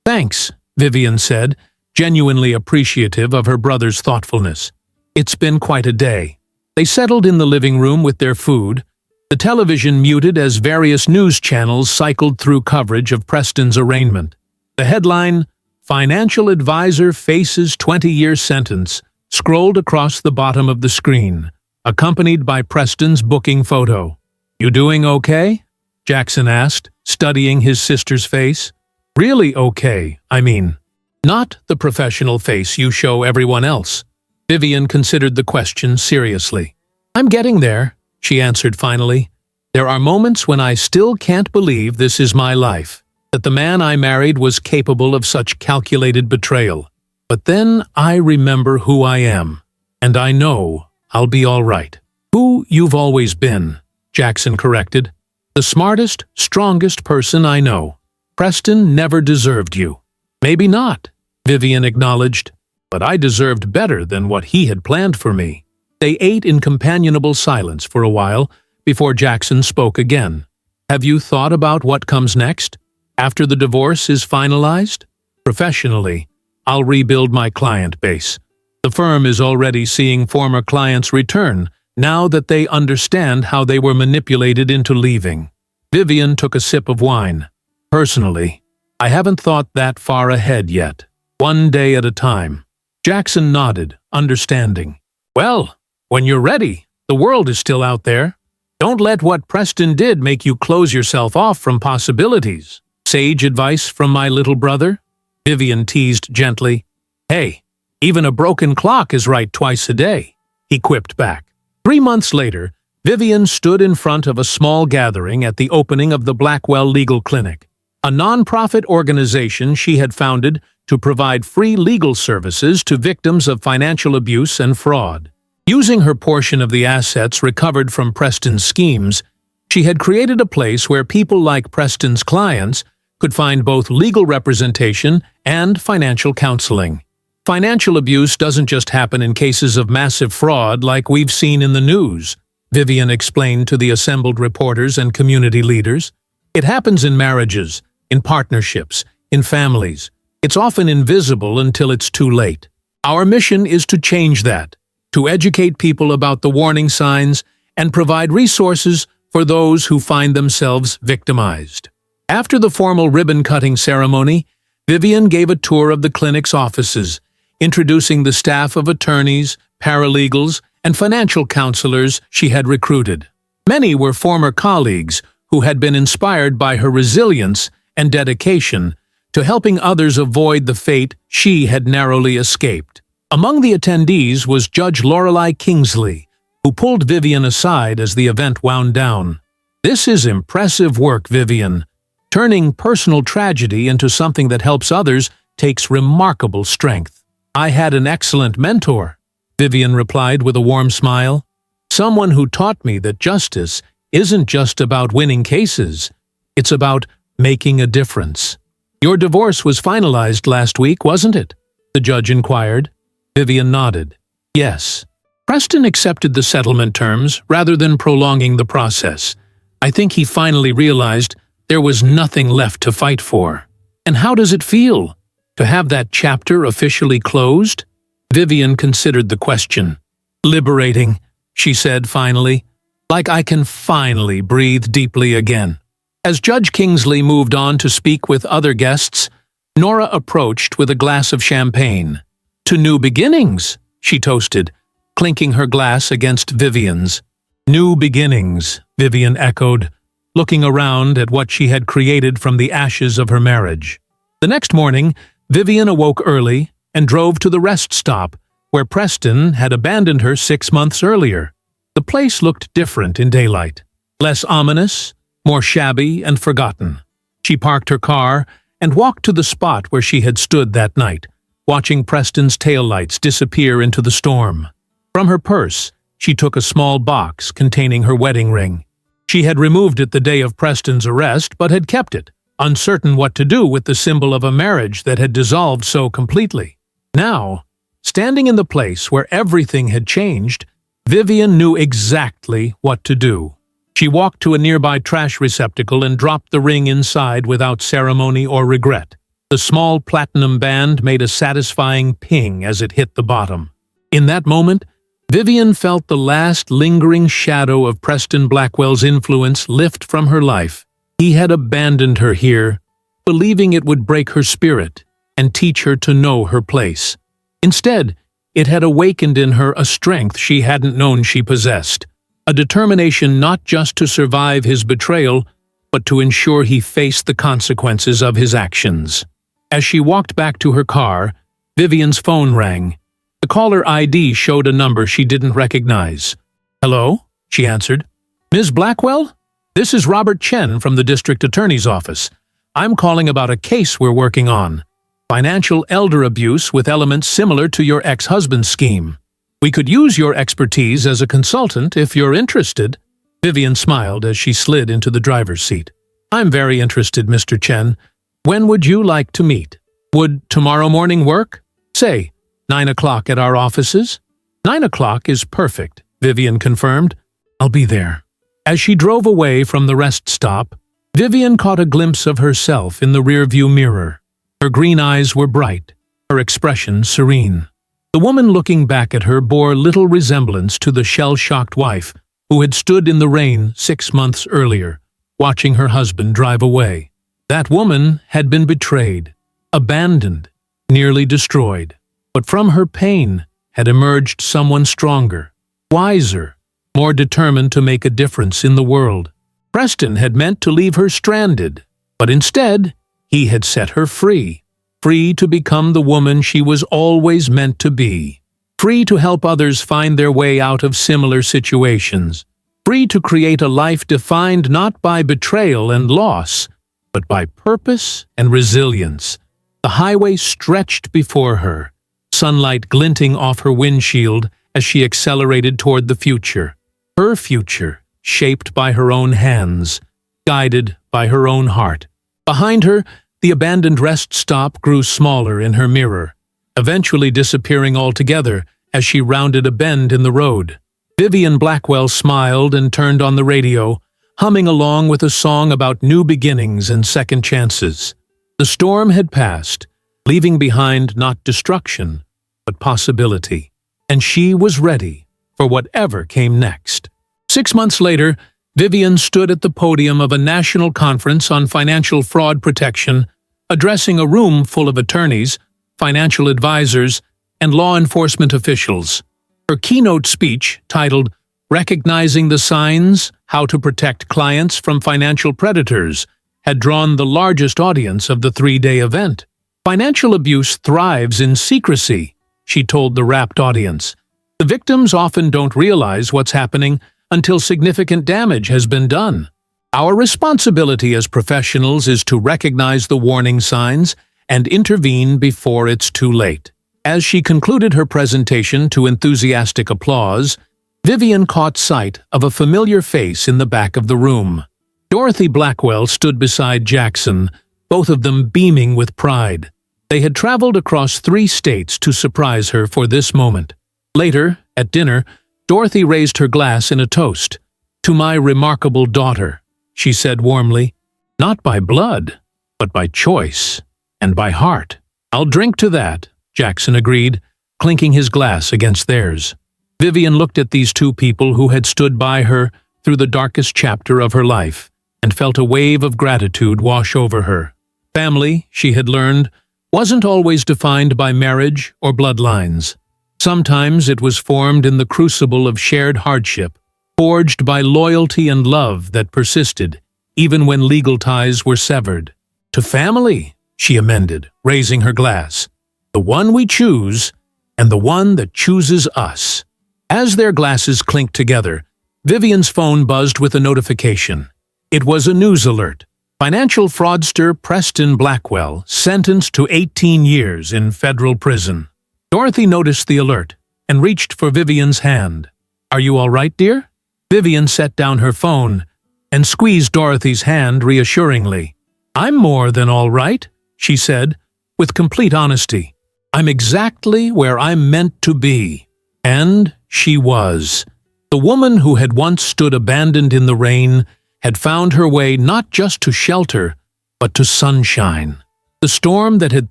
Thanks," Vivian said, genuinely appreciative of her brother's thoughtfulness. "It's been quite a day." They settled in the living room with their food, the television muted as various news channels cycled through coverage of Preston's arraignment. The headline, "Financial Advisor Faces 20-Year Sentence," scrolled across the bottom of the screen, accompanied by Preston's booking photo. "You doing okay?" Jackson asked, studying his sister's face. "Really okay, I mean. Not the professional face you show everyone else." Vivian considered the question seriously. "I'm getting there," she answered finally. "There are moments when I still can't believe this is my life, that the man I married was capable of such calculated betrayal. But then I remember who I am, and I know I'll be all right." "Who you've always been," Jackson corrected. "The smartest, strongest person I know. Preston never deserved you." "Maybe not," Vivian acknowledged, "but I deserved better than what he had planned for me." They ate in companionable silence for a while before Jackson spoke again. "Have you thought about what comes next, after the divorce is finalized?" "Professionally, I'll rebuild my client base. The firm is already seeing former clients return now that they understand how they were manipulated into leaving." Vivian took a sip of wine. "Personally, I haven't thought that far ahead yet. One day at a time." Jackson nodded, understanding. "Well, when you're ready, the world is still out there. Don't let what Preston did make you close yourself off from possibilities." "Sage advice from my little brother?" Vivian teased gently. "Hey, even a broken clock is right twice a day," he quipped back. 3 months later, Vivian stood in front of a small gathering at the opening of the Blackwell Legal Clinic, a non-profit organization she had founded to provide free legal services to victims of financial abuse and fraud. Using her portion of the assets recovered from Preston's schemes, She had created a place where people like Preston's clients could find both legal representation and financial counseling. Financial abuse doesn't just happen in cases of massive fraud like we've seen in the news, Vivian explained to the assembled reporters and community leaders. It happens in marriages, in partnerships, in families. It's often invisible until it's too late. Our mission is to change that, to educate people about the warning signs and provide resources for those who find themselves victimized. After the formal ribbon-cutting ceremony, Vivian gave a tour of the clinic's offices, introducing the staff of attorneys, paralegals, and financial counselors she had recruited. Many were former colleagues who had been inspired by her resilience and dedication to helping others avoid the fate she had narrowly escaped. Among the attendees was Judge Lorelei Kingsley, who pulled Vivian aside as the event wound down. "This is impressive work, Vivian. Turning personal tragedy into something that helps others takes remarkable strength." "I had an excellent mentor," Vivian replied with a warm smile. "Someone who taught me that justice isn't just about winning cases, it's about making a difference." "Your divorce was finalized last week, wasn't it?" the judge inquired. Vivian nodded. "Yes." Preston accepted the settlement terms rather than prolonging the process. "I think he finally realized there was nothing left to fight for." "And how does it feel to have that chapter officially closed?" Vivian considered the question. "Liberating," she said finally. "Like I can finally breathe deeply again." As Judge Kingsley moved on to speak with other guests, Nora approached with a glass of champagne. "To new beginnings," she toasted, clinking her glass against Vivian's. "New beginnings," Vivian echoed, looking around at what she had created from the ashes of her marriage. The next morning, Vivian awoke early and drove to the rest stop, where Preston had abandoned her 6 months earlier. The place looked different in daylight, less ominous, more shabby and forgotten. She parked her car and walked to the spot where she had stood that night, watching Preston's taillights disappear into the storm. From her purse, she took a small box containing her wedding ring. She had removed it the day of Preston's arrest, but had kept it, uncertain what to do with the symbol of a marriage that had dissolved so completely. Now, standing in the place where everything had changed, Vivian knew exactly what to do. She walked to a nearby trash receptacle and dropped the ring inside without ceremony or regret. The small platinum band made a satisfying ping as it hit the bottom. In that moment, Vivian felt the last lingering shadow of Preston Blackwell's influence lift from her life. He had abandoned her here, believing it would break her spirit and teach her to know her place. Instead, it had awakened in her a strength she hadn't known she possessed, a determination not just to survive his betrayal, but to ensure he faced the consequences of his actions. As she walked back to her car, Vivian's phone rang. The caller ID showed a number she didn't recognize. "Hello?" she answered. "Ms. Blackwell? This is Robert Chen from the District Attorney's Office. I'm calling about a case we're working on. Financial elder abuse with elements similar to your ex-husband's scheme. We could use your expertise as a consultant if you're interested." Vivian smiled as she slid into the driver's seat. "I'm very interested, Mr. Chen. When would you like to meet? Would tomorrow morning work? Say, 9 o'clock at our offices?" "9 o'clock is perfect," Vivian confirmed. "I'll be there." As she drove away from the rest stop, Vivian caught a glimpse of herself in the rearview mirror. Her green eyes were bright, her expression serene. The woman looking back at her bore little resemblance to the shell-shocked wife who had stood in the rain 6 months earlier, watching her husband drive away. That woman had been betrayed, abandoned, nearly destroyed. But from her pain had emerged someone stronger, wiser, more determined to make a difference in the world. Preston had meant to leave her stranded, but instead, he had set her free, free to become the woman she was always meant to be, free to help others find their way out of similar situations, free to create a life defined not by betrayal and loss, but by purpose and resilience. The highway stretched before her, sunlight glinting off her windshield as she accelerated toward the future. Her future, shaped by her own hands, guided by her own heart. Behind her, the abandoned rest stop grew smaller in her mirror, eventually disappearing altogether as she rounded a bend in the road. Vivian Blackwell smiled and turned on the radio, humming along with a song about new beginnings and second chances. The storm had passed, leaving behind not destruction, but possibility, and she was ready for whatever came next. 6 months later, Vivian stood at the podium of a national conference on financial fraud protection, addressing a room full of attorneys, financial advisors, and law enforcement officials. Her keynote speech, titled "Recognizing the Signs: How to Protect Clients from Financial Predators," had drawn the largest audience of the 3-day event. "Financial abuse thrives in secrecy," she told the rapt audience. "The victims often don't realize what's happening until significant damage has been done. Our responsibility as professionals is to recognize the warning signs and intervene before it's too late." As she concluded her presentation to enthusiastic applause, Vivian caught sight of a familiar face in the back of the room. Dorothy Blackwell stood beside Jackson, both of them beaming with pride. They had traveled across 3 states to surprise her for this moment. Later, at dinner, Dorothy raised her glass in a toast. "To my remarkable daughter," she said warmly, "not by blood, but by choice and by heart." "I'll drink to that," Jackson agreed, clinking his glass against theirs. Vivian looked at these 2 people who had stood by her through the darkest chapter of her life and felt a wave of gratitude wash over her. Family, she had learned, wasn't always defined by marriage or bloodlines. Sometimes it was formed in the crucible of shared hardship, forged by loyalty and love that persisted, even when legal ties were severed. "To family," she amended, raising her glass. "The one we choose, and the one that chooses us." As their glasses clinked together, Vivian's phone buzzed with a notification. It was a news alert. Financial fraudster Preston Blackwell sentenced to 18 years in federal prison. Dorothy noticed the alert and reached for Vivian's hand. "Are you all right, dear?" Vivian set down her phone and squeezed Dorothy's hand reassuringly. "I'm more than all right," she said, with complete honesty. "I'm exactly where I'm meant to be." And she was. The woman who had once stood abandoned in the rain had found her way not just to shelter, but to sunshine. The storm that had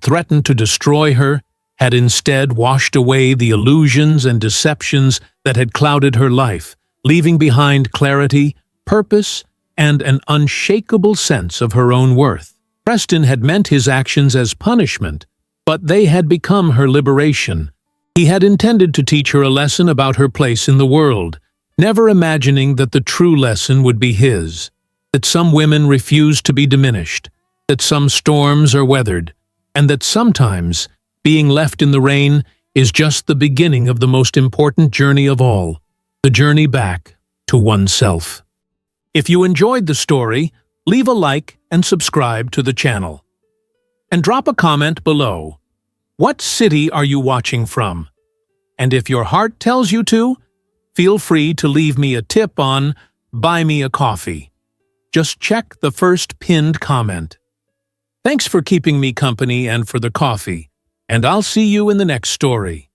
threatened to destroy her had instead washed away the illusions and deceptions that had clouded her life, leaving behind clarity, purpose, and an unshakable sense of her own worth. Preston had meant his actions as punishment, but they had become her liberation. He had intended to teach her a lesson about her place in the world, never imagining that the true lesson would be his, that some women refuse to be diminished, that some storms are weathered, and that sometimes being left in the rain is just the beginning of the most important journey of all, the journey back to oneself. If you enjoyed the story, leave a like and subscribe to the channel. And drop a comment below. What city are you watching from? And if your heart tells you to, feel free to leave me a tip on Buy Me a Coffee. Just check the first pinned comment. Thanks for keeping me company and for the coffee, and I'll see you in the next story.